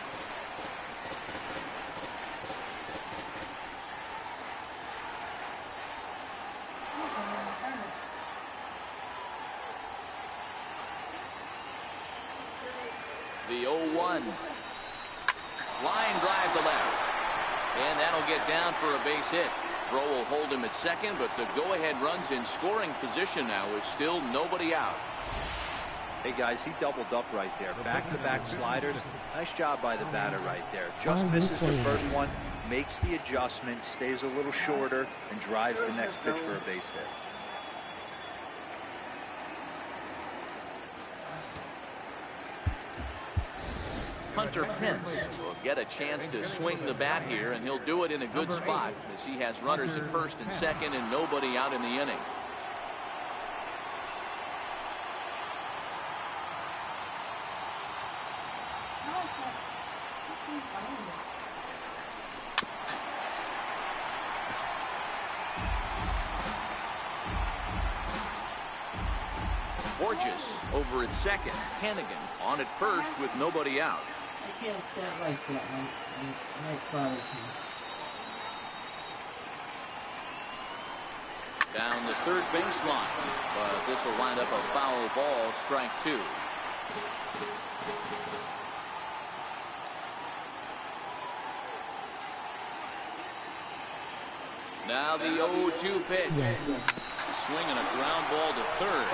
The 0-1. Line drive to left. And that'll get down for a base hit. Throw will hold him at second, but the go-ahead run's in scoring position now with still nobody out. Hey, guys, he doubled up right there. Back-to-back sliders. Nice job by the batter right there. Just misses the first one, makes the adjustment, stays a little shorter, and drives the next pitch for a base hit. Hunter Pence will get a chance to swing the bat here, and he'll do it in a good spot as he has runners at first and second and nobody out in the inning. Borges over at second. Hannigan on at first with nobody out. I can't sit like that. My bothers me. Down the third baseline, but this will wind up a foul ball, strike two. Now the 0-2 pitch. Swinging a ground ball to third,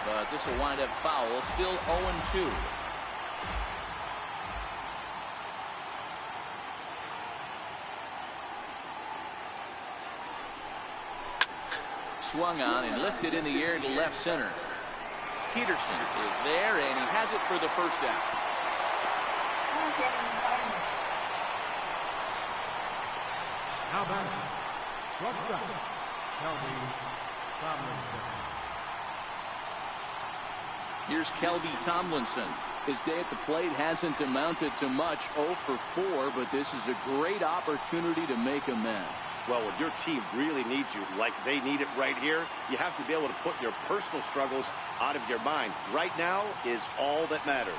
but this will wind up foul, still 0-2. Swung on and lifted in the air to left center. Peterson is there, and he has it for the first out. How about it? Struck out. Kelby Tomlinson. Here's Kelby Tomlinson. His day at the plate hasn't amounted to much, 0 for 4, but this is a great opportunity to make amends. Well, when your team really needs you like they need it right here, you have to be able to put your personal struggles out of your mind. Right now is all that matters.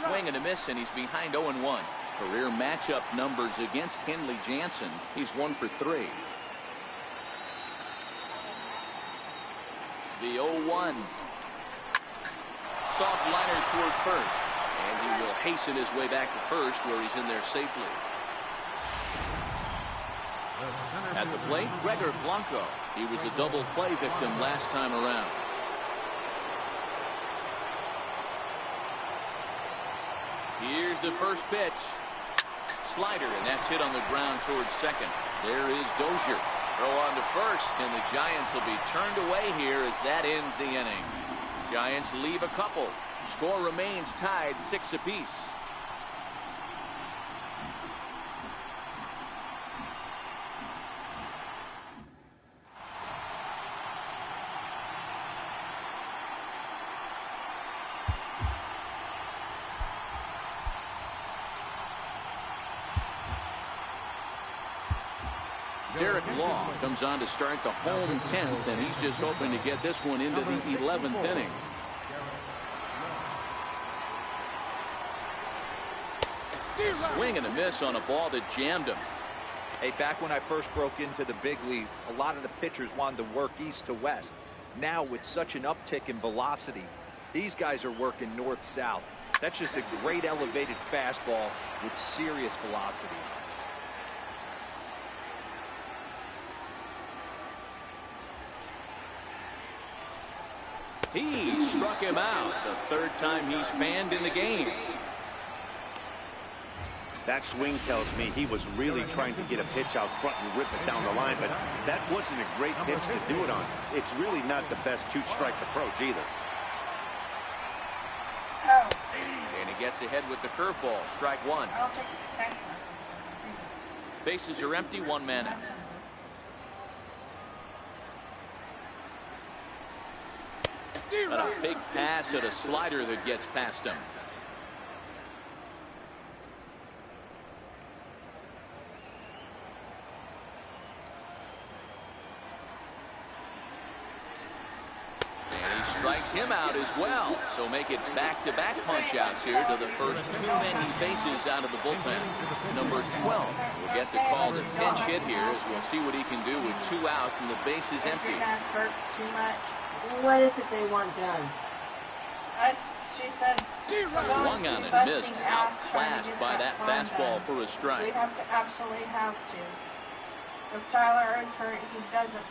Swing and a miss, and he's behind 0-1. Career matchup numbers against Kenley Jansen. He's 1 for 3. The 0-1. Soft liner toward first, and he will hasten his way back to first, where he's in there safely. At the plate, Gregor Blanco. He was a double play victim last time around. Here's the first pitch. Slider, and that's hit on the ground towards second. There is Dozier. Throw on to first, and the Giants will be turned away here as that ends the inning. Giants leave a couple. Score remains tied 6 apiece. Derek Law comes on to start the home 10th, and he's just hoping to get this one into the 11th inning. Swing and a miss on a ball that jammed him. Hey, back when I first broke into the big leagues, a lot of the pitchers wanted to work east to west. Now, with such an uptick in velocity, these guys are working north-south. That's just a great elevated fastball with serious velocity. He struck him out, the third time he's fanned in the game. That swing tells me he was really trying to get a pitch out front and rip it down the line, but that wasn't a great pitch to do it on. It's really not the best two-strike approach either. Oh. And he gets ahead with the curveball, strike one. I don't think it's senseless. Bases are empty, 1 man out. And a big pass at a slider that gets past him. And he strikes him out as well. So make it back-to-back punch-outs here to the first 2 men he faces out of the bullpen. Number 12 will get the call to pinch hit here as we'll see what he can do with 2 out and the bases empty. Hurts too much. What is it they want done? She said. Swung on and missed, outclassed by that fastball for a They strike. have to absolutely have to. If Tyler is hurt, he doesn't.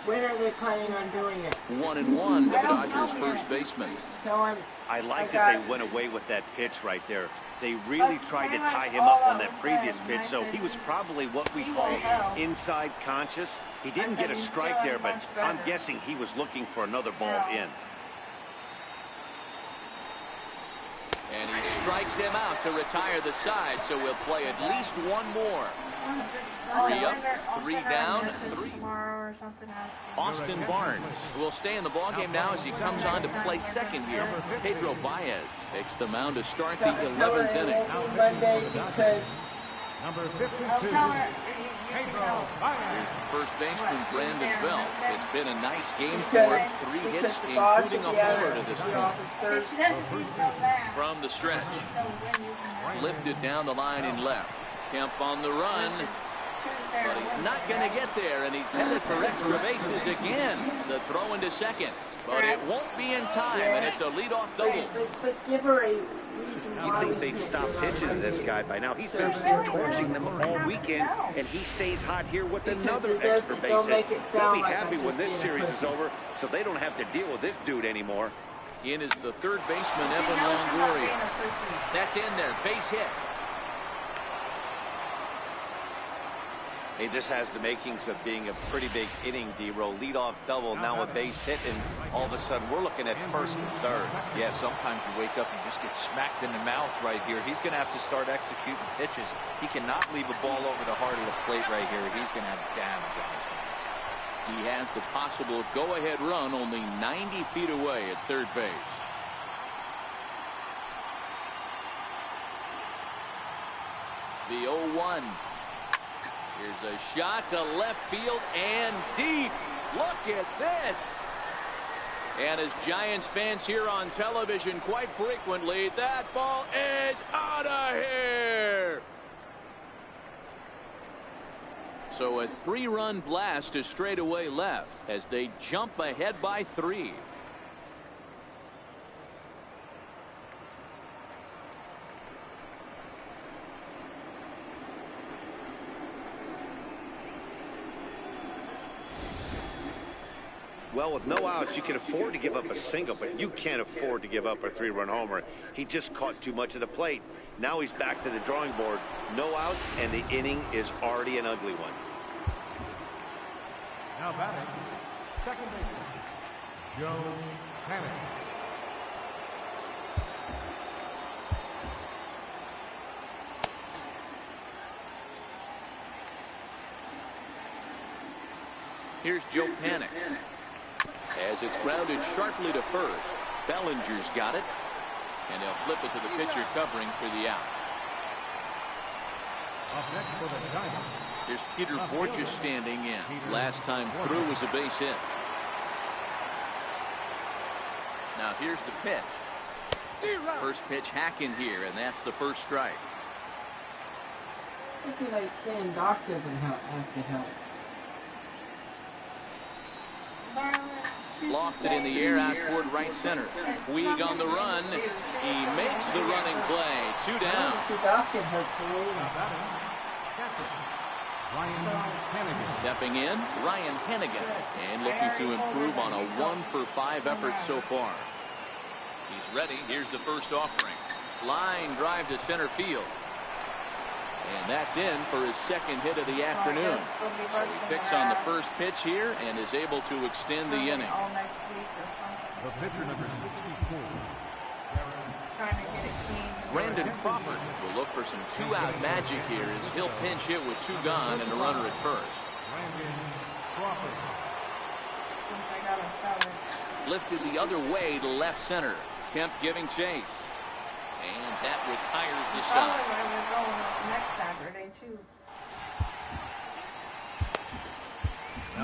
When are they planning on doing it? 1-1 with the I don't Dodgers know yet. first baseman. Tell him. I like I that got- they went away with that pitch right there. They really That's tried to pretty tie much him all up I on that was previous saying. pitch, I so said he was probably what we he call will help. inside conscious. He didn't said get a he's strike doing there, but much I'm better. guessing he was looking for another ball Yeah. in. And he strikes him out to retire the side, so we'll play at least one more. 3 up, 3 down, 3. Austin Barnes will stay in the ballgame now as he comes on to play second here. Pedro Baez takes the mound to start the 11th inning. Monday because Number 52. Pedro Baez. First baseman Brandon Belt. It's been a nice game for him. 3 hits, including a homer to this point. From the stretch. Lifted down the line in left. Kemp on the run. But he's not going to get there, and he's headed for extra bases again. The throw into second. But it won't be in time, and it's a leadoff double. But give her a reason why. You'd think they'd stop pitching to this guy by now. He's been torching them all weekend, and he stays hot here with another extra base hit. They'll be happy when this series is over, so they don't have to deal with this dude anymore. In is the third baseman, Evan Longoria. That's in there, base hit. Hey, this has the makings of being a pretty big inning, D-Roll. Leadoff double, now a base hit, and all of a sudden we're looking at first and third. Yeah, sometimes you wake up and just get smacked in the mouth right here. He's going to have to start executing pitches. He cannot leave a ball over the heart of the plate right here. He's going to have damage on his hands. He has the possible go-ahead run only 90 feet away at third base. The 0-1. Here's a shot to left field and deep. Look at this. And as Giants fans hear on television quite frequently, that ball is out of here. So a 3-run blast to straightaway left as they jump ahead by 3. Well, with no outs, you can afford to give up a single, but you can't afford to give up a 3-run homer. He just caught too much of the plate. Now he's back to the drawing board. No outs, and the inning is already an ugly one. Now batting, second baseman, Joe Panic. Here's Joe Panic. As it's grounded sharply to first. Bellinger's got it. And they'll flip it to the pitcher covering for the out. Up next for the Giants. Here's Peter Borges standing in. Last time through was a base hit. Now here's the pitch. First pitch hacking here, and that's the first strike. It'd be like saying Doc doesn't have to help. Lofted in the air out toward right center. Puig on the run. He makes the running play. 2 down. Ryan Hannigan. Stepping in, Ryan Hannigan. And looking to improve on a 1-for-5 effort so far. He's ready. Here's the first offering. Line drive to center field. And that's in for his second hit of the afternoon. So he picks on the first pitch here and is able to extend the inning. The pitcher number 64. Brandon Crawford will look for some 2-out magic here as he'll pinch hit with 2 gone and a runner at first. Brandon Crawford. Lifted the other way to left center. Kemp giving chase. And that retires the side.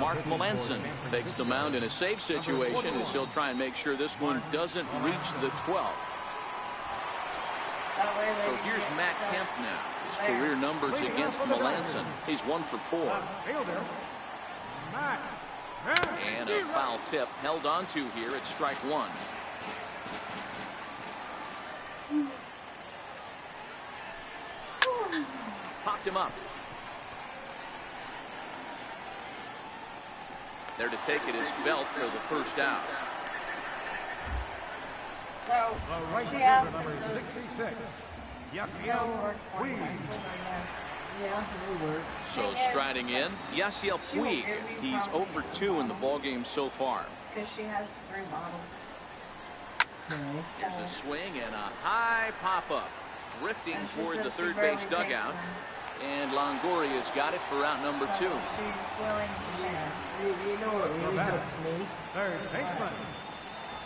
Mark Melanson takes the mound in a safe situation as he'll try and make sure this one doesn't reach the 12th. So here's Matt Kemp now. His career numbers against Melanson. He's 1 for 4. And a foul tip held onto here at strike 1. Popped him up. There to take it is Belt for the first out. So, she asked him to 66. Yeah, they work. So striding in, Yasiel Puig. He's 0 for 2 in the ballgame so far. because she has 3 bottles. Okay. Here's a swing and a high pop-up. Drifting And she toward says the she third barely base takes dugout. them. And Longoria's got it for out number So 2. she's willing to share. You know what really hurts me? Third baseman.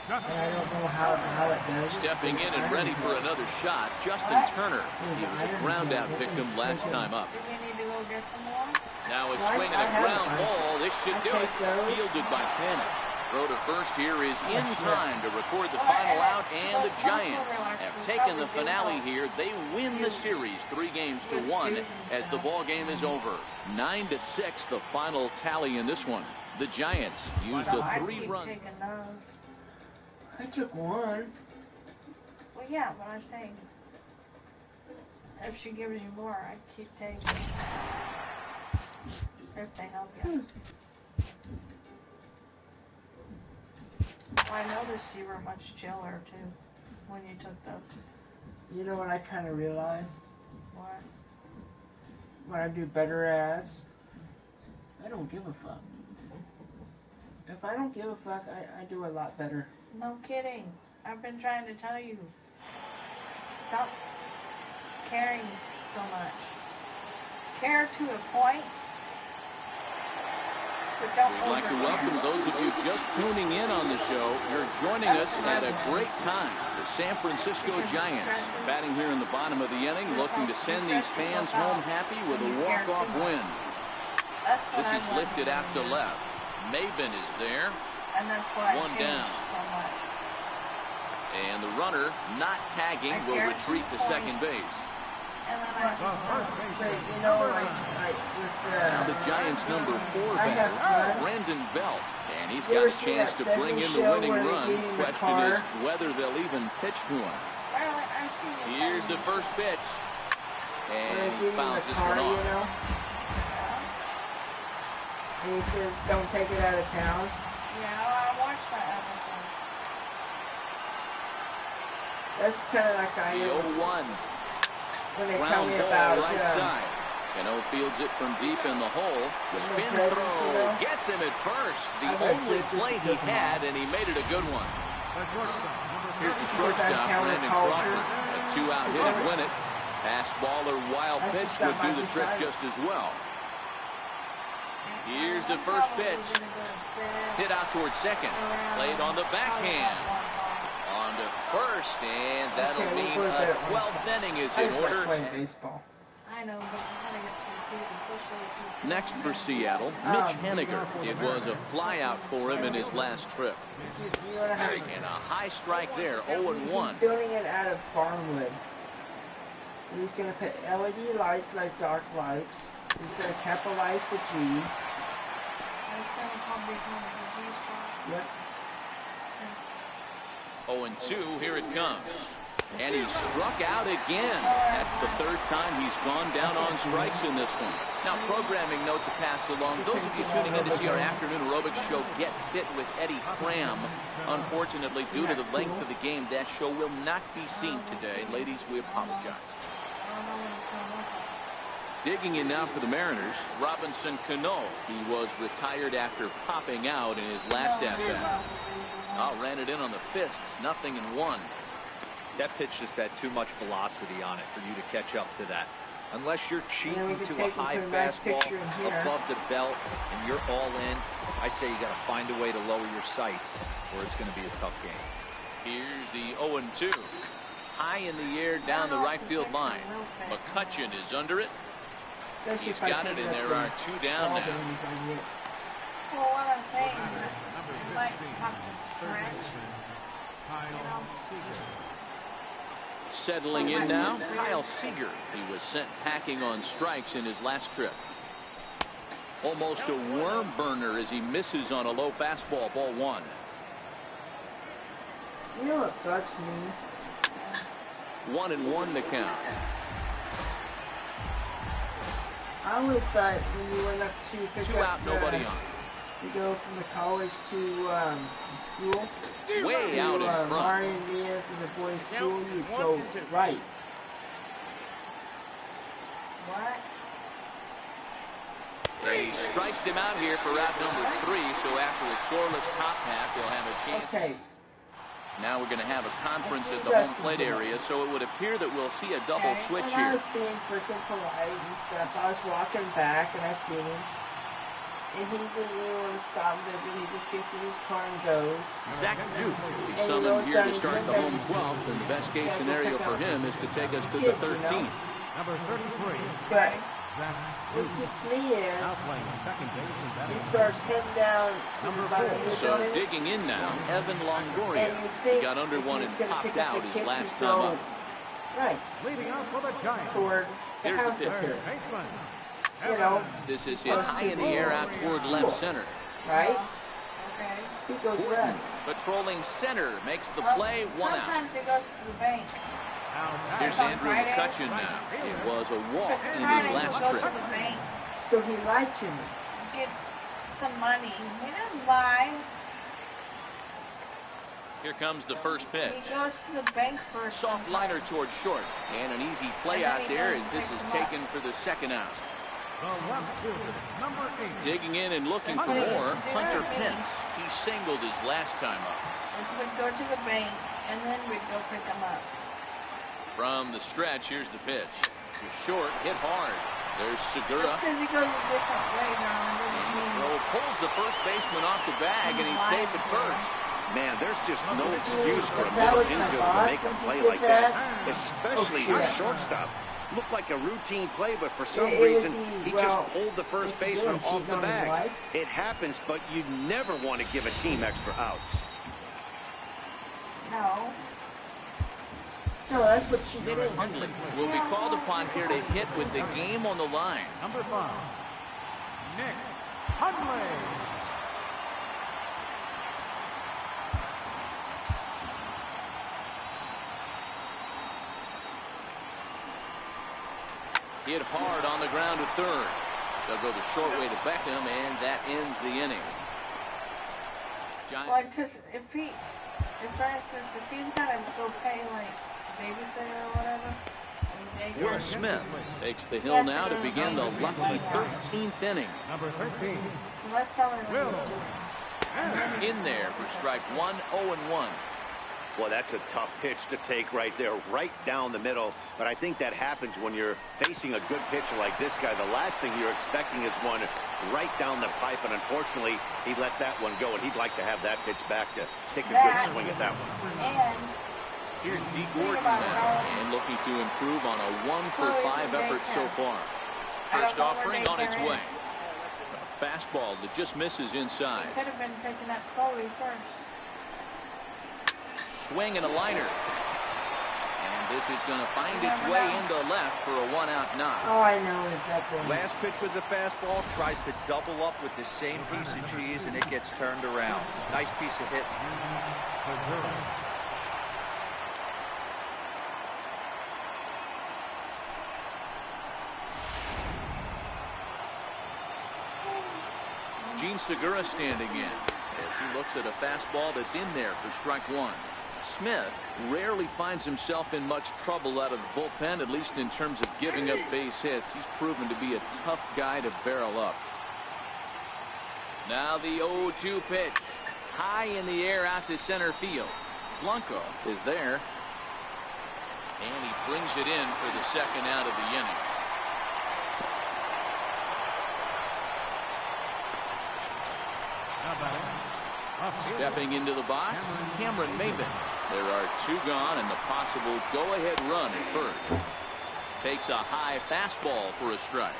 And I don't know how it does. Stepping in and ready for another shot, Justin Turner. He was a ground-out victim last time up. Do we need to go get some more? Now a Well, swing I and a have ground one. ball. This should I'll do it. take those. Fielded by Panic. Throw to first here is in Yes, time to record the Well, final and out, and the most Giants of them have actually taken the probably do finale well. here. They win the series 3-1 as the ball game is over. 9-6 the final tally in this one. The Giants used So a I 3-run. keep taking those. I took one. Well, yeah, but I'm saying if she gives you more, I keep taking. If they help you. Well, I noticed you were much chiller too when you took those. You know what I kind of realized? What? When I do better as, I don't give a fuck. If I don't give a fuck, I do a lot better. No kidding. I've been trying to tell you. Stop caring so much. Care to a point. But don't We'd like to welcome those of you just tuning in on the show. You're joining us at a great time. The San Francisco Giants batting here in the bottom of the inning, looking to send these fans home happy with a walk-off win. This is lifted out to left. Maben is there. And that's why One down. So much. And the runner, not tagging, will retreat to second base. And then I just But, you know, Now the Giants' number 4 batter, Brandon Belt. And he's got a chance to bring in the winning run. Question is whether they'll even pitch to him. Here's the first pitch. And he fouls this one off. You know? And he says, don't take it out of town. Yeah, I watched that episode. That's kind of like I The 0-1. when they tell Ground me ball about right side. Cano fields it from deep in the hole. The spin throw gets him at first. The only play he had, and he made it a good one. Here's the shortstop, Brandon Crawford. A 2-out hit and win it. Pass ball or wild pitch would do the trick just as well. Here's the first pitch. Hit out towards second. Played on the backhand. On to first, and that'll mean a 12th inning is in order. Baseball. I know, but I gotta get some food, especially Next for Seattle, Mitch Haniger. It was a flyout for him in his last trip. And a high strike there, 0-1. He's building it out of farmwood. He's going to put LED lights like dark lights. He's going to capitalize the G. Yep. 0-2, here it comes. And he struck out again. That's the third time he's gone down on strikes in this one. Now, programming note to pass along. Those of you tuning in to see our afternoon aerobics show, Get Fit with Eddie Cram. Unfortunately, due to the length of the game, that show will not be seen today. Ladies, we apologize. Digging in now for the Mariners, Robinson Cano. He was retired after popping out in his last at-bat. Ran it in on the fists, 0-1. That pitch just had too much velocity on it for you to catch up to that. Unless you're cheating to a high fastball above the belt and you're all in, I say you got to find a way to lower your sights or it's going to be a tough game. Here's the 0-2. High in the air down the right field line. McCutcheon is under it. He's got it, and there are 2 down now. Well, what I'm saying is, you might have to stretch. Settling in now, Kyle Seager. He was sent packing on strikes in his last trip. Almost a worm burner as he misses on a low fastball, ball 1. You know what bugs me? 1-1 the count. I always thought when you went up to pick 2 out, nobody on. You go from the college to school. Way out in front. Marion Diaz and the boys' school, you go right. What? He strikes him out here for out number 3, so after a scoreless top half, they'll have a chance. Okay. Now we're going to have a conference at the home plate area, so it would appear that we'll see a double switch and here. I was being freaking polite and stuff. I was walking back and I seen him. And he didn't even want to stop visit. He just gets in his car and goes. Zach Duke will be summoned here to start the home 12th, and the best case scenario for him is to take us to the 13th. Number 33. But Zach what Duke. gets me is Now playing second base and he batting. starts heading down to the bottom of the So building. digging in now, Evan Longoria. And you He think got under one and he's gonna popped pick up out the his kids last and time go up. right Leading out for the Giants. toward the Here's the house pitch. up there. Baseman. You know, This is hit high in the air out toward left center. right? Okay. He goes Gordon left. patrolling center makes the Well, play, one out. sometimes it goes to the bank. Now Here's on Andrew Fridays. McCutcheon now. It was a walk Because in Friday his will last go trip. to the bank, So he lied to me. gets some money. He didn't lie. Here comes the first pitch. He goes to the bank first. Soft liner towards short. And an easy play And then out he there goes as this and is picks him up. taken for the second out. the left fielder, number 8. Digging in and looking That's for what he more, used to do. Hunter That Pence. He singled his last time up. Is we'd go to the bank, and then we'd go pick him up. From the stretch, here's the pitch. To short, hit hard. There's Segura. Just because he goes a different way now, it doesn't mean Throw pulls the first baseman off the bag, and he's safe at first. Man, there's just no excuse for a If that middle was my infielder to boss make a and he play did like that, that, especially oh, your shit. shortstop. Looked like a routine play, but for some It would reason, be, he well, just pulled the first it's baseman good. She's off the not his bag. wife. It happens, but you never want to give a team extra outs. no. No, that's what she did. Hundley will be called upon here to hit with the game on the line. Number 5. Nick Hundley. Hit hard on the ground to third. They'll go the short way to Beckham, and that ends the inning. Giant. Like, because if for instance, if he's got to go pay, like, babysitter or whatever, and they Will Smith takes the hill now to begin the lucky 13th inning. Number 13. so that's probably what Will. he'll do. In there for strike 1, 0-1. Well, that's a tough pitch to take right there, right down the middle. But I think that happens when you're facing a good pitcher like this guy. The last thing you're expecting is one right down the pipe, and unfortunately, he let that one go, and he'd like to have that pitch back to take a good swing at that one. And Here's D. Gordon now, and looking to improve on a 1-for-5 effort so far. I don't First know offering where on its daycare way. is. A fastball that just misses inside. Could have been picking up Chloe first. Swing and a liner. And this is going to find its way into left for a one-out knock. All I know is that the Last pitch was a fastball, tries to double up with the same piece of cheese, and it gets turned around. Nice piece of hit. Gene Segura standing in as he looks at a fastball that's in there for strike 1. Smith rarely finds himself in much trouble out of the bullpen, at least in terms of giving up base hits. He's proven to be a tough guy to barrel up. Now the 0-2 pitch. High in the air out to center field. Blanco is there. And he brings it in for the second out of the inning. Stepping into the box, Cameron Maben. There are 2 gone and the possible go-ahead run at first. Takes a high fastball for a strike.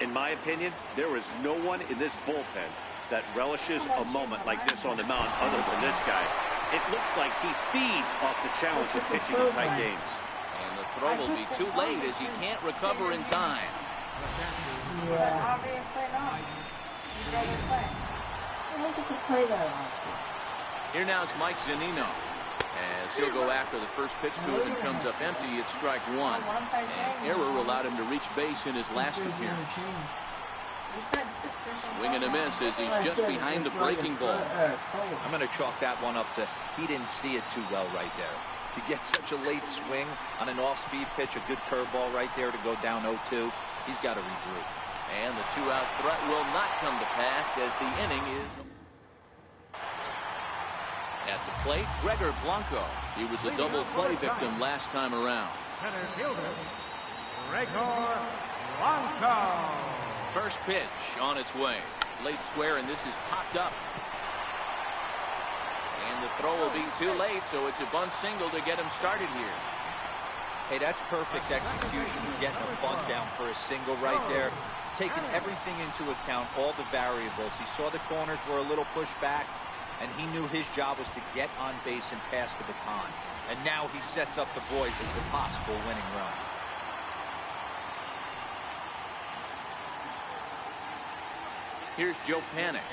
In my opinion, there is no one in this bullpen that relishes a moment like this on the mound other than this guy. It looks like he feeds off the challenge of pitching in tight games. And the throw will be too late as he can't recover in time. But obviously not. You'd rather play. I don't think he play that often. Here now it's Mike Zunino. As he'll go after the first pitch to him and comes up empty, it's strike 1. An error allowed him to reach base in his last appearance. Swing and a miss as he's just behind the breaking ball. I'm going to chalk that one up to he didn't see it too well right there. To get such a late swing on an off-speed pitch, a good curveball right there to go down 0-2, he's got to regroup. And the 2-out threat will not come to pass as the inning is. At the plate, Gregor Blanco. He was a double play victim last time around. Center fielder, Gregor Blanco. First pitch on its way. Late square, and this is popped up. And the throw will be too late, so it's a bunt single to get him started here. Hey, that's perfect execution of getting a bunt down for a single right there. Taking everything into account, all the variables. He saw the corners were a little pushed back, and he knew his job was to get on base and pass the baton. And now he sets up the boys as the possible winning run. Here's Joe Panik.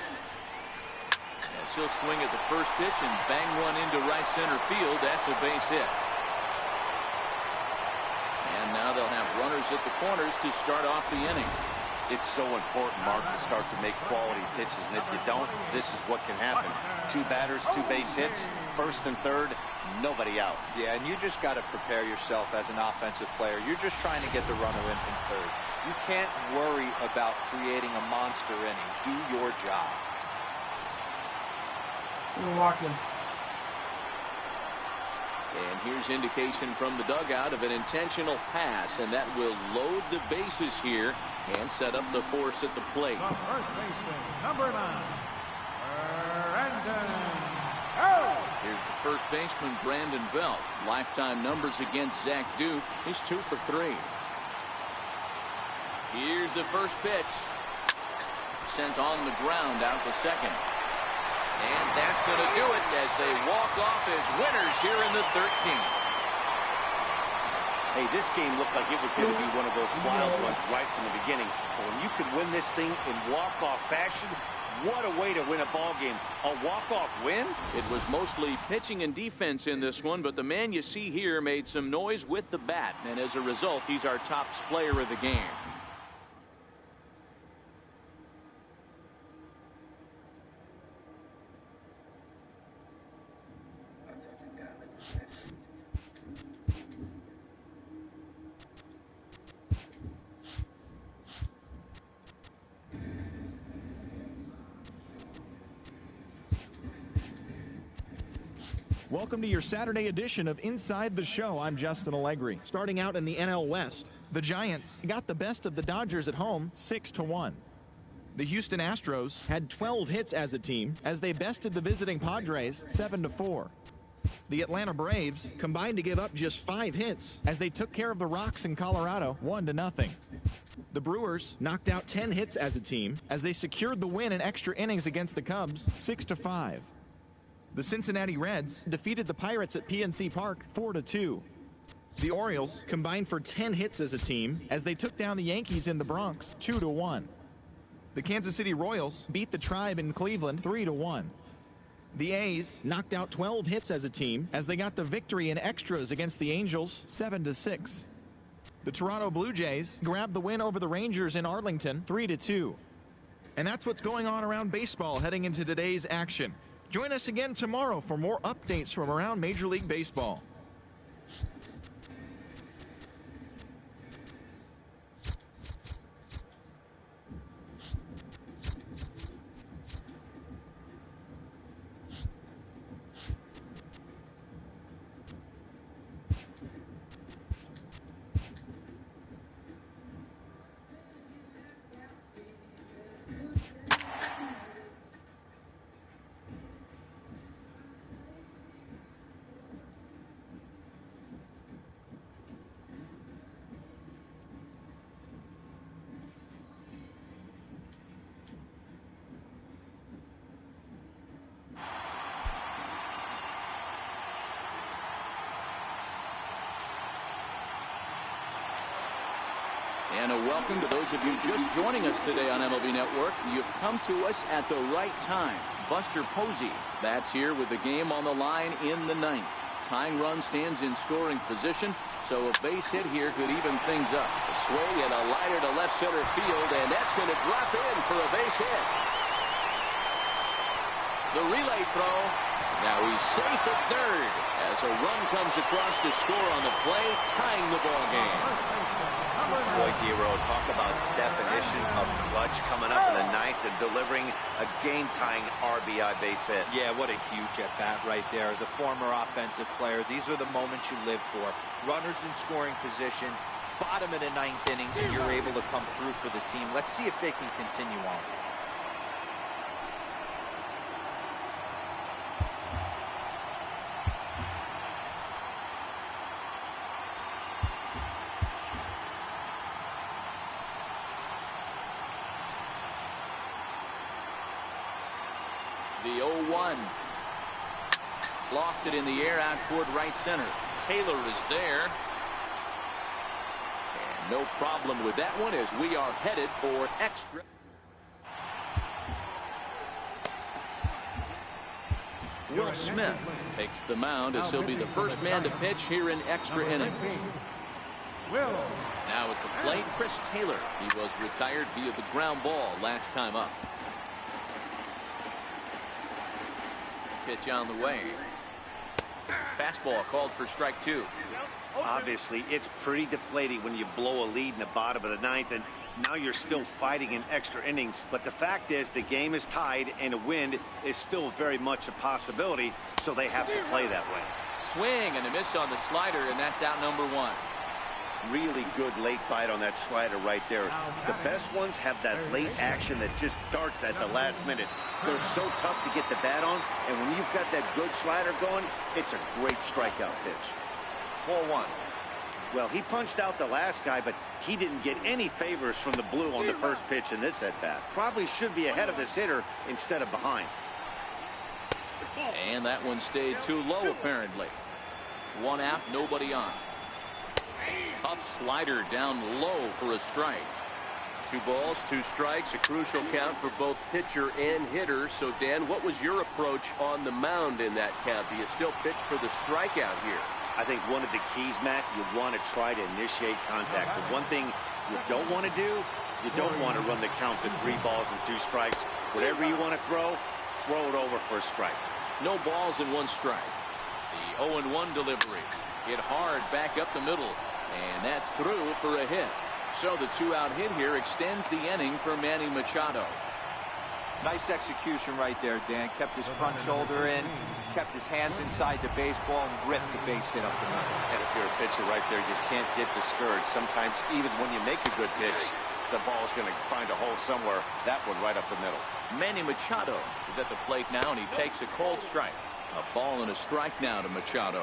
As he'll swing at the first pitch and bang one into right center field. That's a base hit. And now they'll have runners at the corners to start off the inning. It's so important, Mark, to start to make quality pitches, and if you don't, this is what can happen. 2 batters, 2 base hits, first and third, nobody out. Yeah, and you just got to prepare yourself as an offensive player. You're just trying to get the runner in from third. You can't worry about creating a monster inning. Do your job. We're walking. And here's indication from the dugout of an intentional pass, and that will load the bases here and set up the force at the plate. The first baseman, number 9, Brandon Belt. Here's the first baseman, Brandon Belt. Lifetime numbers against Zach Duke. He's 2 for 3. Here's the first pitch. Sent on the ground out to second. And that's going to do it as they walk off as winners here in the 13th. Hey, this game looked like it was going to be one of those wild ones right from the beginning. But when you can win this thing in walk-off fashion, what a way to win a ball game. A walk-off win? It was mostly pitching and defense in this one, but the man you see here made some noise with the bat, and as a result, he's our top player of the game. Welcome to your Saturday edition of Inside the Show. I'm Justin Allegri. Starting out in the NL West, the Giants got the best of the Dodgers at home 6-1. The Houston Astros had 12 hits as a team as they bested the visiting Padres 7-4. The Atlanta Braves combined to give up just 5 hits as they took care of the Rocks in Colorado 1-0. The Brewers knocked out 10 hits as a team as they secured the win in extra innings against the Cubs 6-5. The Cincinnati Reds defeated the Pirates at PNC Park 4-2. The Orioles combined for 10 hits as a team as they took down the Yankees in the Bronx 2-1. The Kansas City Royals beat the Tribe in Cleveland 3-1. The A's knocked out 12 hits as a team as they got the victory in extras against the Angels 7-6. The Toronto Blue Jays grabbed the win over the Rangers in Arlington 3-2. And that's what's going on around baseball heading into today's action. Join us again tomorrow for more updates from around Major League Baseball. And a welcome to those of you just joining us today on MLB Network. You've come to us at the right time. Buster Posey bats here with the game on the line in the 9th. Tying run stands in scoring position, so a base hit here could even things up. A swing and a liner to left center field, and that's going to drop in for a base hit. The relay throw, Now he's safe at third as a run comes across to score on the play, tying the ball game. Boy, Hero, talk about definition of clutch coming up in the ninth and delivering a game-tying RBI base hit. Yeah, what a huge at-bat right there. As a former offensive player, these are the moments you live for. Runners in scoring position, bottom of the ninth inning, and you're able to come through for the team. Let's see if they can continue on. The 0-1. Lofted in the air out toward right center. Taylor is there. And no problem with that one as we are headed for extra. Will Smith takes the mound as he'll be the first man to pitch here in extra innings. Now at the plate, Chris Taylor. He was retired via the ground ball last time up. Pitch on the way. Fastball called for strike 2. Obviously, it's pretty deflating when you blow a lead in the bottom of the ninth, and now you're still fighting in extra innings. But the fact is, the game is tied, and a win is still very much a possibility, so they have to play that way. Swing and a miss on the slider, and that's out number 1. Really good late bite on that slider right there. The best ones have that late action that just darts at the last minute. They're so tough to get the bat on, and when you've got that good slider going, it's a great strikeout pitch. Ball 1. Well, he punched out the last guy, but he didn't get any favors from the blue on the first pitch in this at-bat. Probably should be ahead of this hitter instead of behind. And that one stayed too low, apparently. 1 out, nobody on. Tough slider down low for a strike. 2 balls, 2 strikes, a crucial count for both pitcher and hitter. So, Dan, what was your approach on the mound in that count? Do you still pitch for the strikeout here? I think one of the keys, Matt, you want to try to initiate contact. The one thing you don't want to do, you don't want to run the count to 3 balls and 2 strikes. Whatever you want to throw it over for a strike. No balls and 1 strike. The 0-1 delivery. Hit hard back up the middle. And that's through for a hit. So the 2-out hit here extends the inning for Manny Machado. Nice execution right there, Dan. Kept his front shoulder in, kept his hands inside the baseball, and ripped the base hit up the middle. And if you're a pitcher right there, you can't get discouraged. Sometimes even when you make a good pitch, the ball's going to find a hole somewhere. That one right up the middle. Manny Machado is at the plate now, and he takes a cold strike. A ball and a strike now to Machado.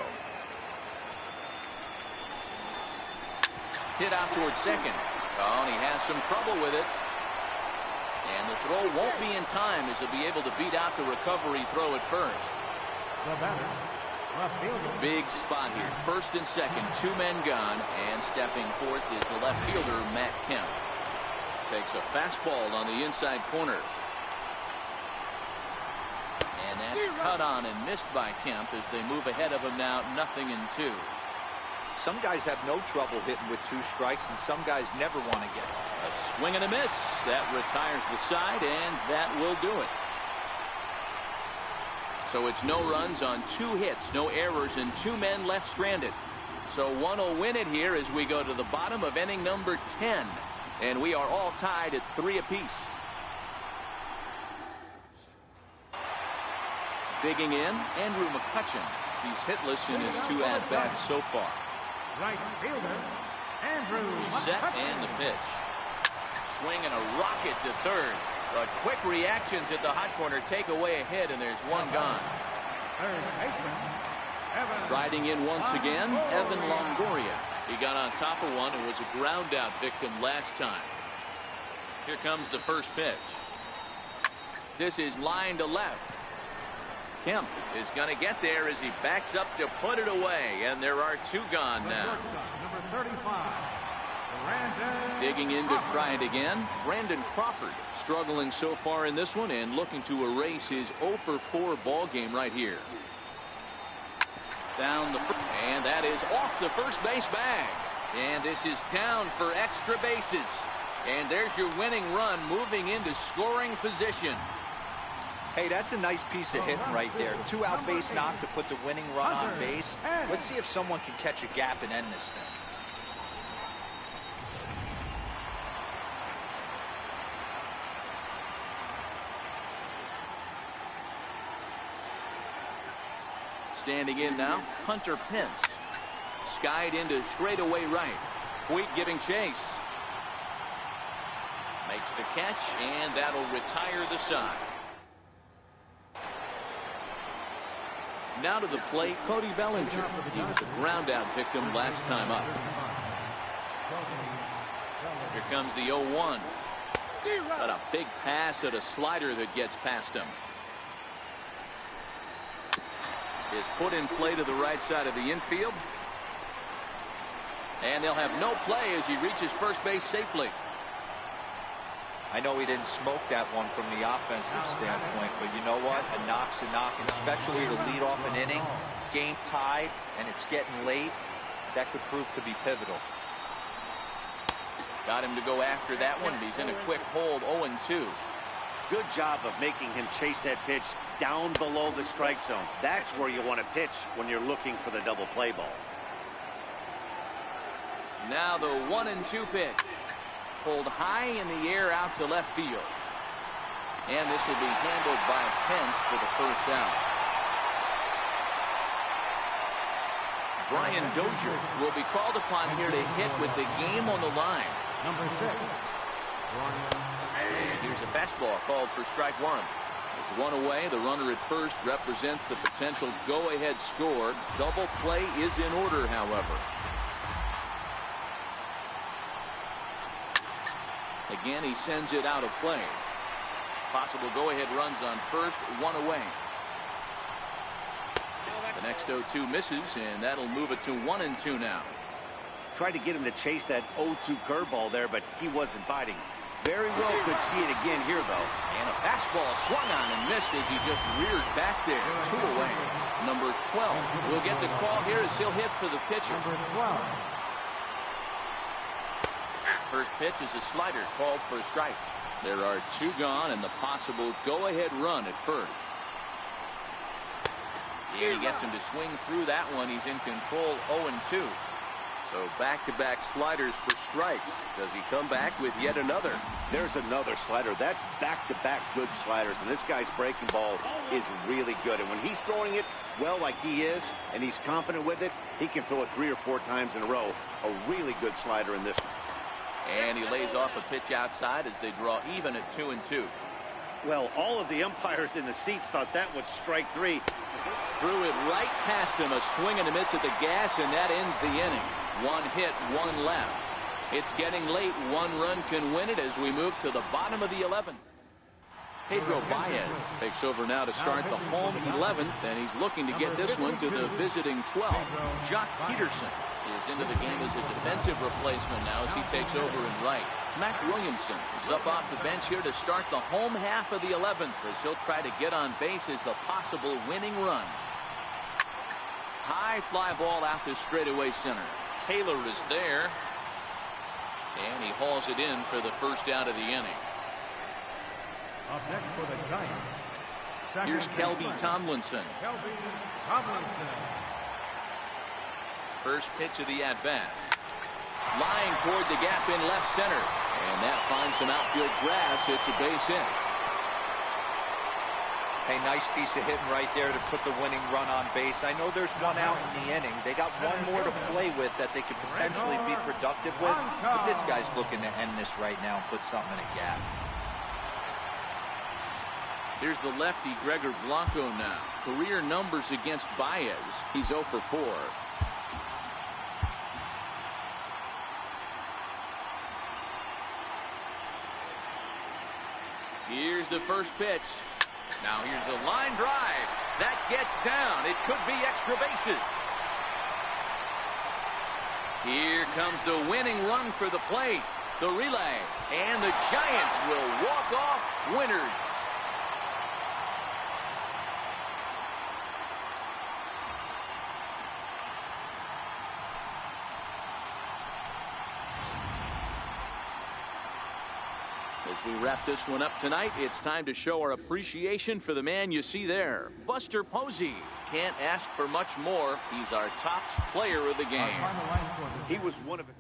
Hit out towards second. Oh, and he has some trouble with it. And the throw won't be in time as he'll be able to beat out the recovery throw at first. The batter, left fielder. Big spot here. First and second, 2 men gone. And stepping forth is the left fielder, Matt Kemp. Takes a fastball on the inside corner. And that's cut on and missed by Kemp as they move ahead of him now, 0-2. Some guys have no trouble hitting with 2 strikes, and some guys never want to get it. A swing and a miss. That retires the side, and that will do it. So it's no runs on 2 hits, no errors, and 2 men left stranded. So one will win it here as we go to the bottom of inning number 10. And we are all tied at 3 apiece. Digging in, Andrew McCutchen. He's hitless in his 2 at-bats so far. Right fielder, Andrew Set McCutchen. and the pitch. Swing and a rocket to third. But quick reactions at the hot corner take away a hit, and there's 1 gone. Third baseman, Evan. Riding in once again, Evan Longoria. He got on top of one and was a ground out victim last time. Here comes the first pitch. This is line to left. Kemp is going to get there as he backs up to put it away, and there are 2 gone now. Number 35, Brandon. Digging in to try it again, Brandon Crawford struggling so far in this one and looking to erase his 0-for-4 ball game right here. Down the and that is off the first base bag, and this is down for extra bases, and there's your winning run moving into scoring position. Hey, that's a nice piece of hitting right there. 2-out base knock to put the winning run on base. Let's see if someone can catch a gap and end this thing. Standing in now, Hunter Pence. Skied into straightaway right. Wheat giving chase. Makes the catch, and that'll retire the side. Now to the plate, Cody Bellinger. He was a ground-out victim last time up. Here comes the 0-1. But a big pass at a slider that gets past him. Is put in play to the right side of the infield. And they'll have no play as he reaches first base safely. I know he didn't smoke that one from the offensive standpoint, but you know what? A knock's a knock, and especially to lead off an inning, game tied, and it's getting late. That could prove to be pivotal. Got him to go after that one. He's in a quick hold, 0-2. Good job of making him chase that pitch down below the strike zone. That's where you want to pitch when you're looking for the double play ball. Now the 1-2 pitch. Pulled high in the air out to left field. And this will be handled by Pence for the first out. Brian Dozier will be called upon here to hit with the game on the line. Number 6. And here's a fastball called for strike one. There's one away. The runner at first represents the potential go-ahead score. Double play is in order, however. Again, he sends it out of play. Possible go-ahead runs on first, one away. The next 0-2 misses, and that'll move it to 1-2 now. Tried to get him to chase that 0-2 curveball there, but he wasn't biting. Very well could see it again here, though. And a fastball swung on and missed as he just reared back there. 2 away. Number 12 will get the call here as he'll hit for the pitcher. Number 12. First pitch is a slider called for a strike. There are 2 gone and the possible go-ahead run at first. Yeah, he gets him to swing through that one. He's in control, 0-2. So back-to-back sliders for strikes. Does he come back with yet another? There's another slider. That's back-to-back good sliders, and this guy's breaking ball is really good. And when he's throwing it well like he is, and he's confident with it, he can throw it 3 or 4 times in a row. A really good slider in this one. And he lays off a pitch outside as they draw even at 2-2. Well, all of the umpires in the seats thought that was strike 3. Threw it right past him, a swing and a miss at the gas, and that ends the inning. 1 hit, 1 left. It's getting late. 1 run can win it as we move to the bottom of the 11th. Pedro Baez takes over now to start the home 11th, and he's looking to get this one to the visiting 12th. Jock Peterson is into the game as a defensive replacement now as he takes over in right. Mac Williamson is up off the bench here to start the home half of the 11th as he'll try to get on base as the possible winning run. High fly ball out to straightaway center. Taylor is there, and he hauls it in for the first out of the inning. Up next for the Giants. Here's Kelby Tomlinson. Kelby Tomlinson. First pitch of the at-bat. Lying toward the gap in left center. And that finds some outfield grass. It's a base hit. Hey, nice piece of hitting right there to put the winning run on base. I know there's 1 out in the inning. They got 1 more to play with that they could potentially be productive with. But this guy's looking to end this right now and put something in a gap. Here's the lefty Gregor Blanco now. Career numbers against Baez. He's 0 for 4. Here's the first pitch. Now here's a line drive. That gets down. It could be extra bases. Here comes the winning run for the plate. The relay. And the Giants will walk off winners. As As we wrap this one up tonight, it's time to show our appreciation for the man you see there, Buster Posey. Can't ask for much more. He's our top player of the game. He was one of it.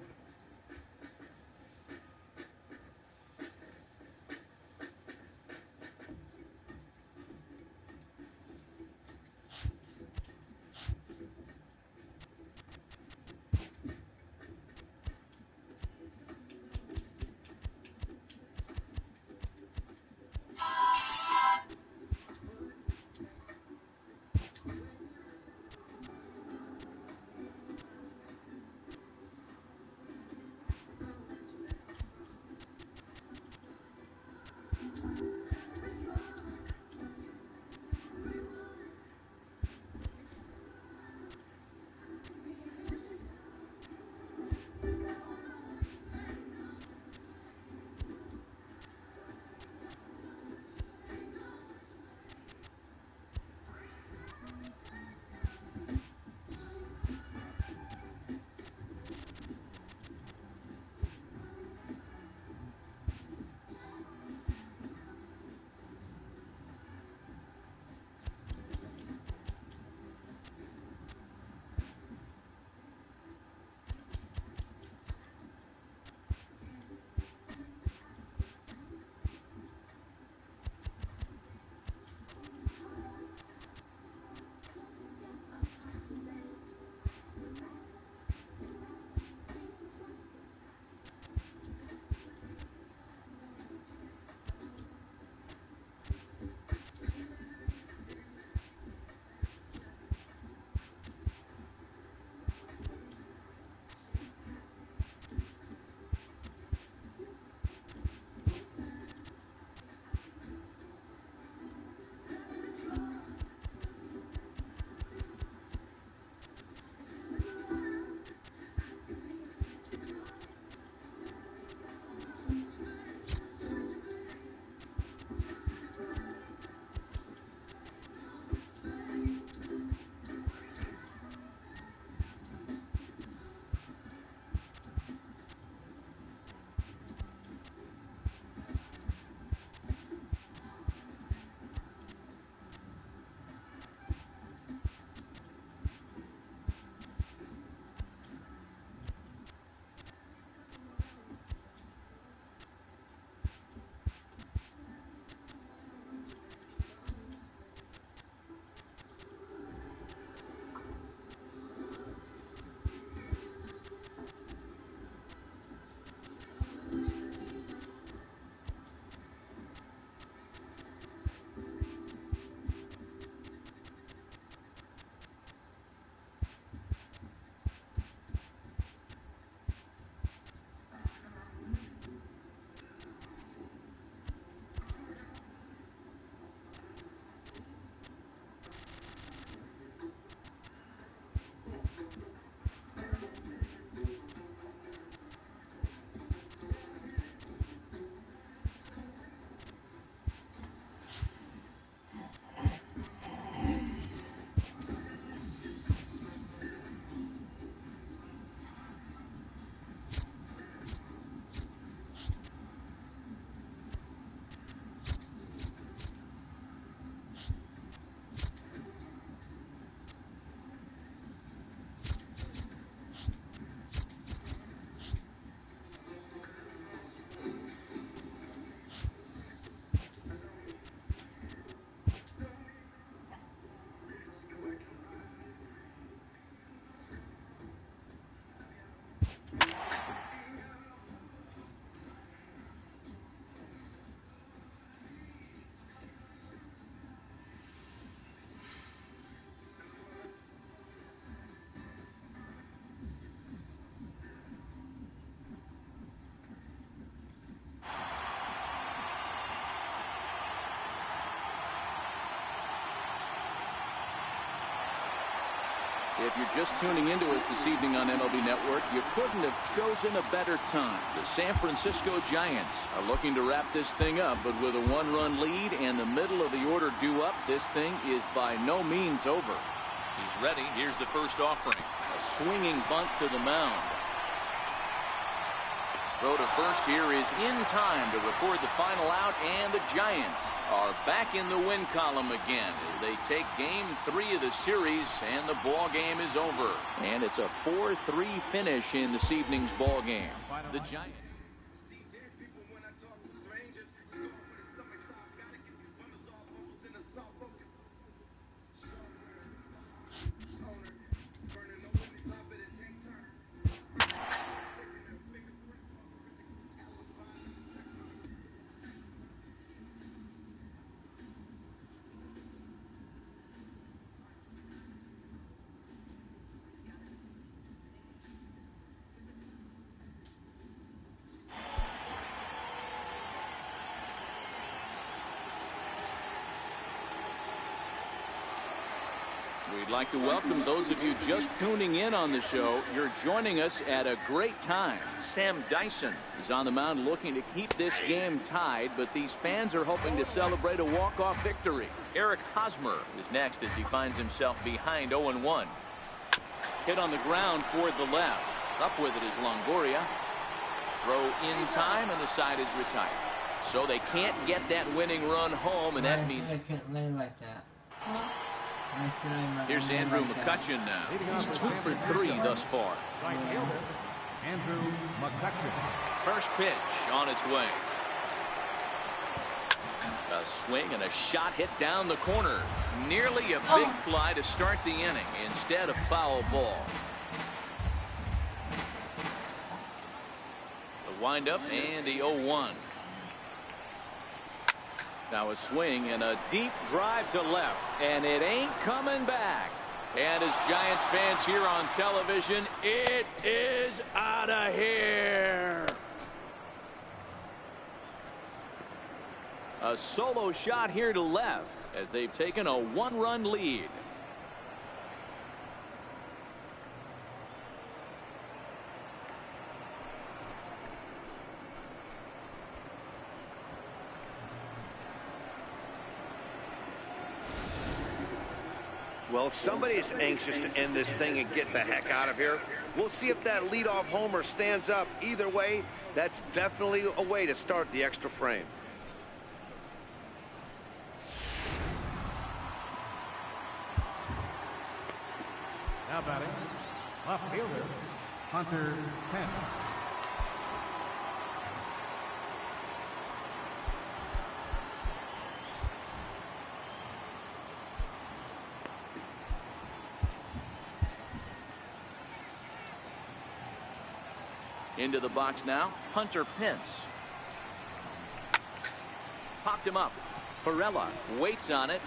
If you're just tuning into us this evening on MLB Network, you couldn't have chosen a better time. The San Francisco Giants are looking to wrap this thing up, but with a one-run lead and the middle of the order due up, this thing is by no means over. He's ready. Here's the first offering. A swinging bunt to the mound. Throw to first here is in time to record the final out, and the Giants are back in the win column again as they take game 3 of the series, and the ball game is over. And it's a 4-3 finish in this evening's ball game. The Giants. We'd like to welcome those of you just tuning in on the show. You're joining us at a great time. Sam Dyson is on the mound looking to keep this game tied, but these fans are hoping to celebrate a walk-off victory. Eric Hosmer is next as he finds himself behind 0-1. Hit on the ground toward the left. Up with it is Longoria. Throw in time, and the side is retired. So they can't get that winning run home, and that means... I can't lay like that. Here's Andrew McCutchen now. He's 2 for 3 thus far. Right fielder, Andrew McCutchen. First pitch on its way. A swing and a shot hit down the corner. Nearly a big fly to start the inning. Instead, a foul ball. The windup and the 0-1. Now a swing and a deep drive to left, and it ain't coming back. And as Giants fans here on television, it is out of here. A solo shot here to left as they've taken a 1-run lead. Well, if somebody is anxious to end this thing and get the heck out of here, we'll see if that leadoff homer stands up. Either way, that's definitely a way to start the extra frame. Now batting, left fielder, Hunter Pence. Into the box now, Hunter Pence. Popped him up. Perella waits on it,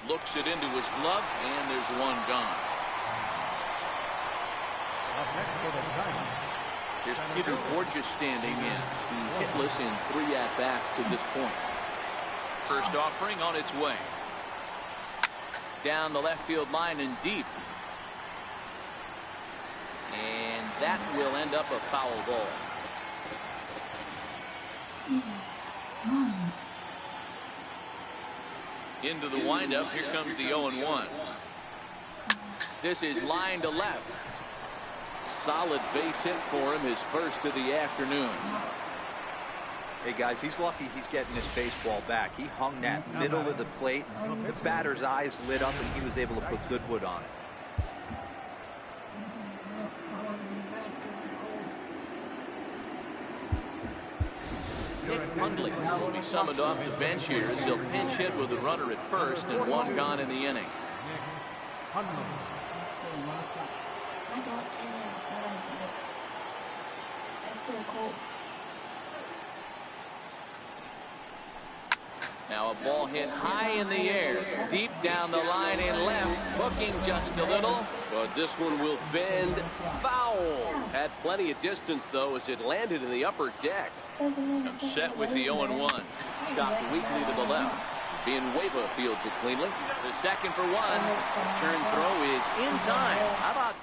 looks it into his glove, and there's one gone. Here's Peter Borges standing in. He's hitless in 3 at-bats to this point. First offering on its way. Down the left field line and deep. And that will end up a foul ball. Into the windup. Here comes the 0-1. This is line to left. Solid base hit for him, his first of the afternoon. Hey guys, he's lucky he's getting his baseball back. He hung that middle of the plate. The batter's eyes lit up and he was able to put good wood on it. Nick Hundley will be summoned off the bench here as he'll pinch hit with a runner at first and one gone in the inning. Now a ball hit high in the air, deep down the line and left, hooking just a little, but this one will bend foul. Had plenty of distance though as it landed in the upper deck. I'm set with the 0-1. Chopped weakly to the left. Villanueva fields it cleanly. The second for one. Turn throw is in time. How about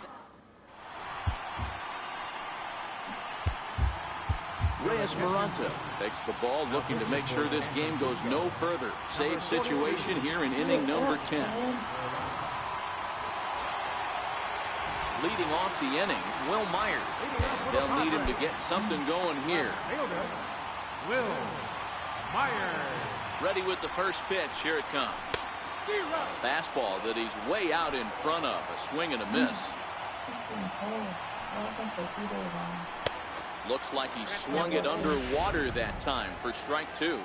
Reyes Maranta takes the ball, looking to make sure this game goes no further. Save situation here in inning number 10. leading off the inning, Will Myers. And they'll need him to get something going here. Fielder, Will Myers. Ready with the first pitch. Here it comes. Fastball that he's way out in front of. A swing and a miss. Looks like he swung it underwater that time for strike 2.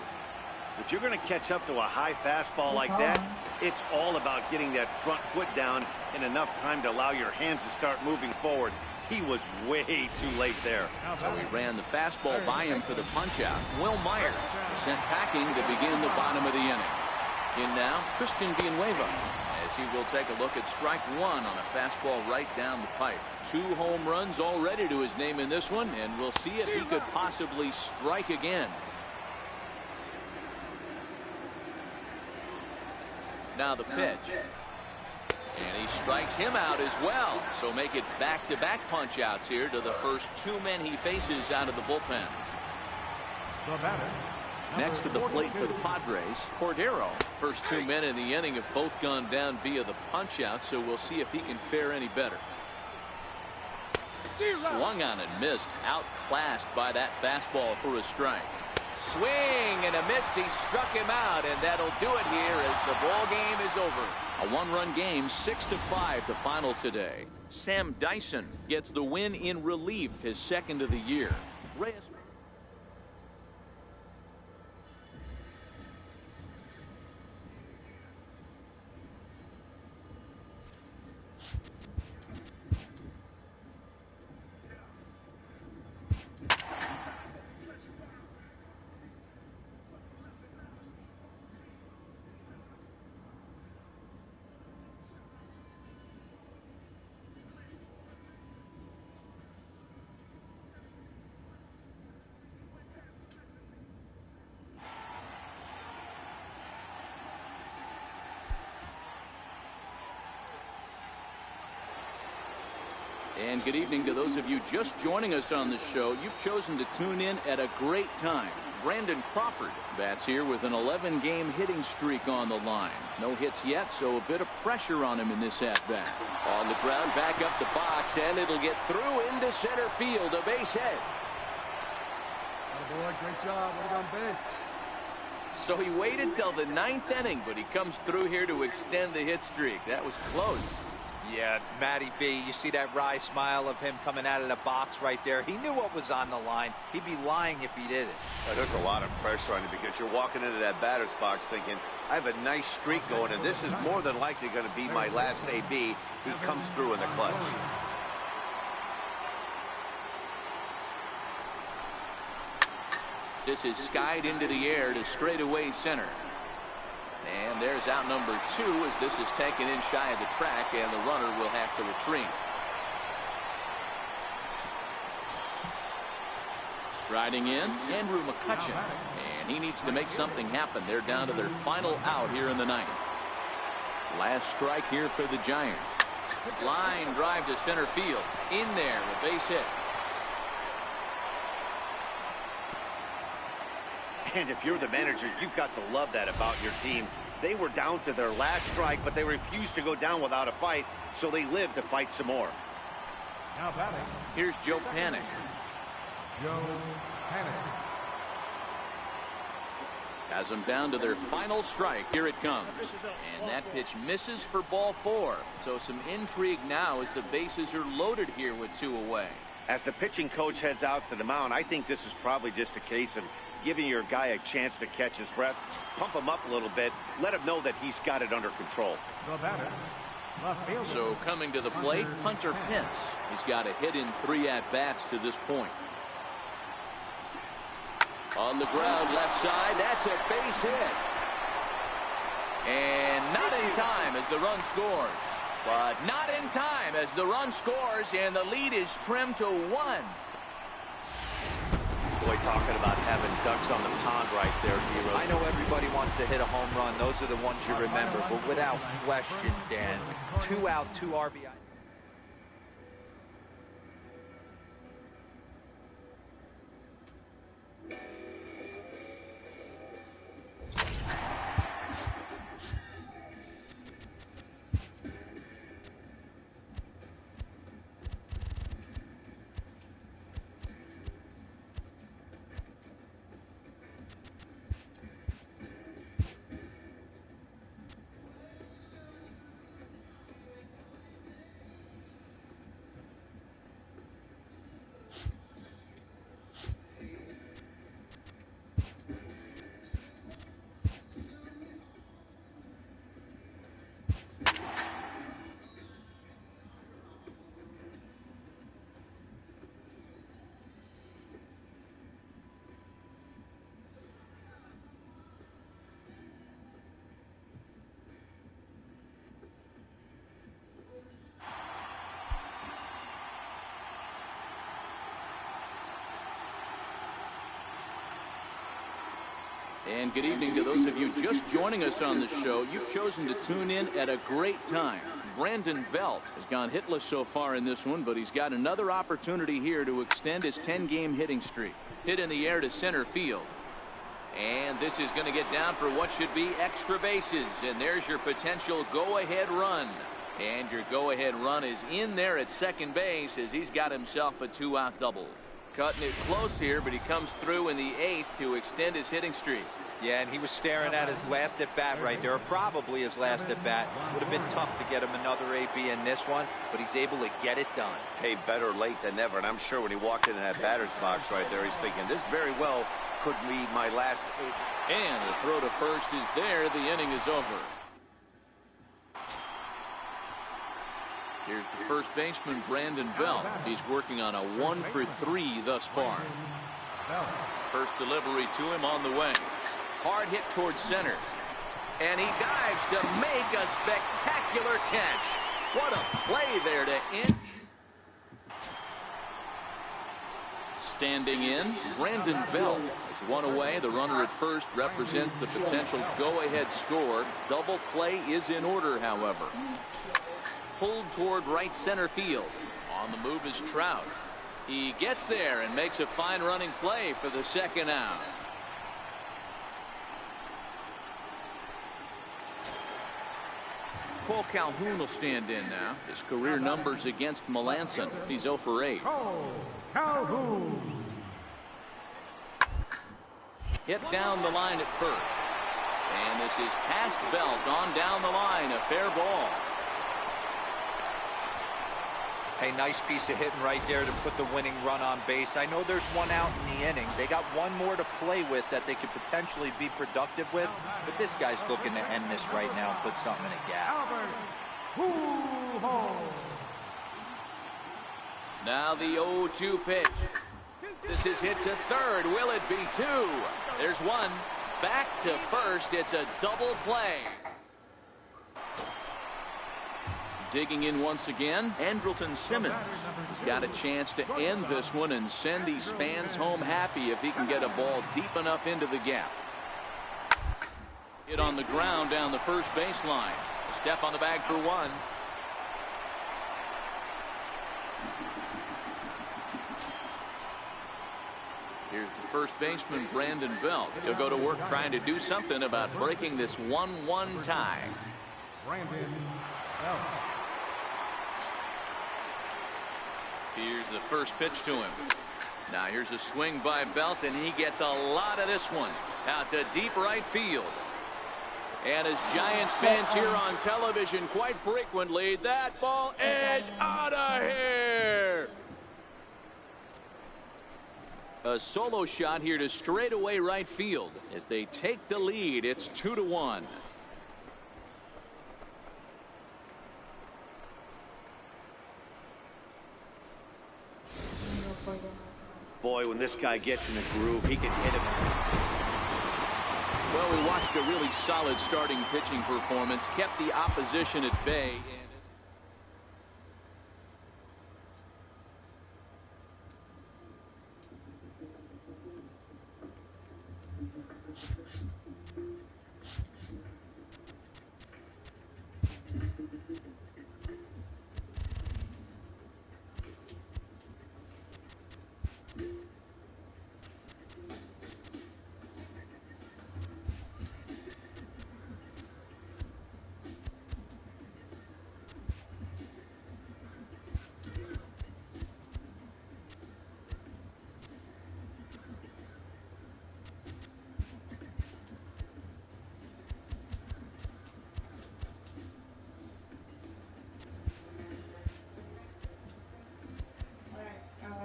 If you're going to catch up to a high fastball like that, it's all about getting that front foot down in enough time to allow your hands to start moving forward. He was way too late there. So he ran the fastball by him for the punch-out. Will Myers sent packing to begin the bottom of the inning. In now, Christian Villanueva, as he will take a look at strike 1 on a fastball right down the pipe. 2 home runs already to his name in this one, and we'll see if he could possibly strike again. Now the pitch. And he strikes him out as well. So make it back-to-back punch-outs here to the first 2 men he faces out of the bullpen. The batter, Next to the plate for the Padres, Cordero. First 2 men in the inning have both gone down via the punch-out, so we'll see if he can fare any better. Swung on and missed. Outclassed by that fastball for a strike. Swing and a miss. He struck him out, and that'll do it here as the ball game is over. A 1-run game, 6-5 the final today. Sam Dyson gets the win in relief, his 2nd of the year. Reyes. And good evening to those of you just joining us on the show. You've chosen to tune in at a great time. Brandon Crawford bats here with an 11-game hitting streak on the line. No hits yet, so a bit of pressure on him in this at-bat. On the ground, back up the box, and it'll get through into center field. A base hit. Boy, great job. Way on base. So he waited till the 9th inning, but he comes through here to extend the hit streak. That was close. Yeah, Matty B, you see that wry smile of him coming out of the box right there. He knew what was on the line. He'd be lying if he didn't. There's a lot of pressure on you because you're walking into that batter's box thinking, I have a nice streak going, and this is more than likely going to be my last AB. He comes through in the clutch. This is skied into the air to straightaway center. And there's out number 2 as this is taken in shy of the track, and the runner will have to retreat. Striding in, Andrew McCutcheon. And he needs to make something happen. They're down to their final out here in the 9th. Last strike here for the Giants. Line drive to center field. In there, a base hit. And if you're the manager, you've got to love that about your team. They were down to their last strike, but they refused to go down without a fight, so they lived to fight some more. Now batting, Here's Joe Panik. Joe Panik. Has them down to their final strike. Here it comes. And that pitch misses for ball 4. So some intrigue now as the bases are loaded here with 2 away. As the pitching coach heads out to the mound, I think this is probably just a case of giving your guy a chance to catch his breath, pump him up a little bit, let him know that he's got it under control. The batter, left fielder. So coming to the plate, Hunter Pence. He's got a hit in 3 at-bats to this point. On the ground, left side, that's a base hit. And not in time as the run scores. But not in time as the run scores, and the lead is trimmed to 1. Boy, talking about having ducks on the pond right there, Hero. I know everybody wants to hit a home run. Those are the ones you remember. But without question, Dan, 2 out, 2 RBI. And good evening to those of you just joining us on the show. You've chosen to tune in at a great time. Brandon Belt has gone hitless so far in this one, but he's got another opportunity here to extend his 10-game hitting streak. Hit in the air to center field. And this is going to get down for what should be extra bases. And there's your potential go-ahead run. And your go-ahead run is in there at second base as he's got himself a 2-out double. Cutting it close here, but he comes through in the 8th to extend his hitting streak. Yeah, and he was staring at his last at-bat right there, or probably his last at-bat. Would have been tough to get him another AB in this one, but he's able to get it done. Hey, better late than never, and I'm sure when he walked into that batter's box right there, he's thinking, this very well could be my last 8. And the throw to first is there. The inning is over. Here's the first baseman, Brandon Belt. He's working on a 1-for-3 thus far. First delivery to him on the way. Hard hit towards center. And he dives to make a spectacular catch. What a play there to end. Standing in, Brandon Belt is one away. The runner at first represents the potential go-ahead score. Double play is in order, however. Pulled toward right center field. On the move is Trout. He gets there and makes a fine running play for the second out. Cole Calhoun will stand in now. His career numbers against Melanson. He's 0 for 8. Cole Calhoun. Hit down the line at first. And this is past Belt on down the line. A fair ball. Hey, nice piece of hitting right there to put the winning run on base. I know there's one out in the inning. They got one more to play with that they could potentially be productive with, but this guy's looking to end this right now and put something in a gap. Now the 0-2 pitch. This is hit to third. Will it be 2? There's one. Back to first. It's a double play. Digging in once again, Andrelton Simmons. He's got a chance to end this one and send these fans home happy if he can get a ball deep enough into the gap. Hit on the ground down the first baseline. Step on the bag for 1. Here's the first baseman, Brandon Belt. He'll go to work trying to do something about breaking this 1-1 tie. Brandon Belt. Here's the first pitch to him. Now here's a swing by Belt, and he gets a lot of this one out to deep right field. And as Giants fans here on television quite frequently, that ball is out of here. A solo shot here to straightaway right field as they take the lead. It's 2-1. Boy, when this guy gets in the groove, he can hit him. Well, we watched a really solid starting pitching performance, kept the opposition at bay.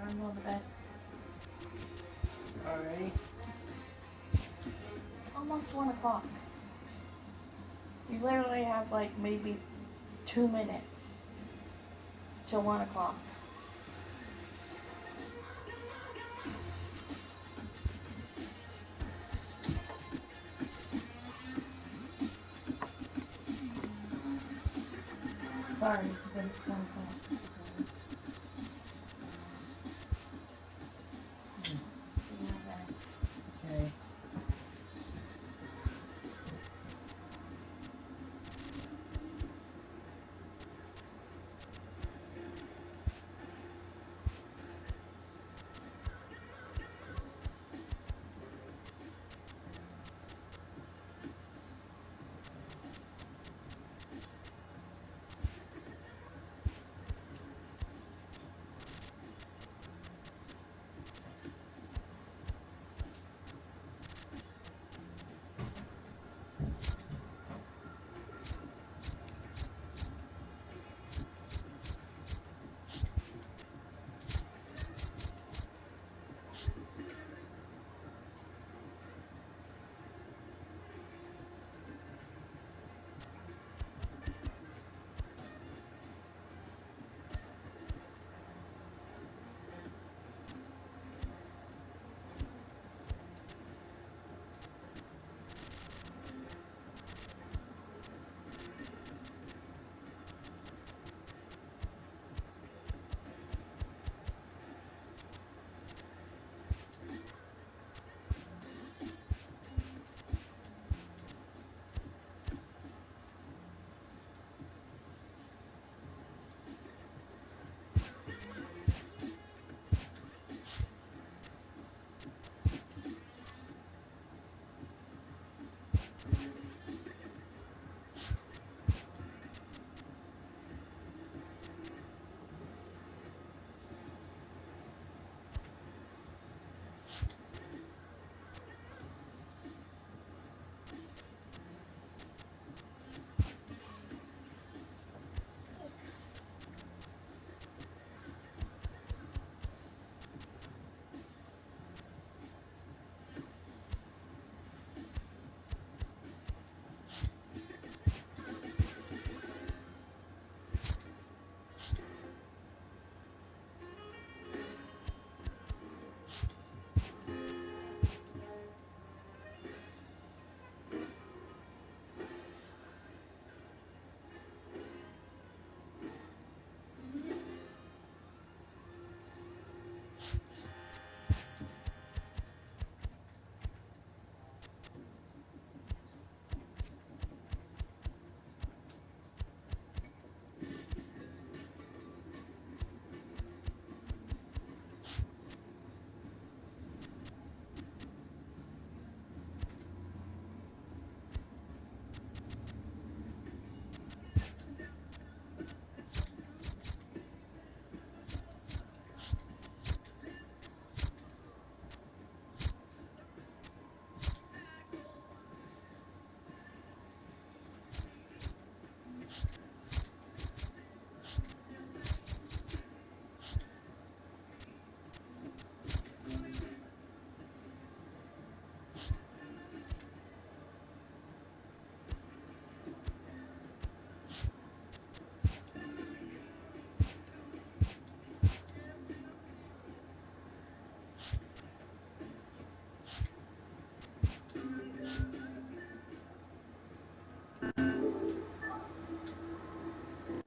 I'm going to bed. Alright. It's almost 1 o'clock. You literally have like maybe 2 minutes till 1 o'clock. Sorry, but it's 1 o'clock.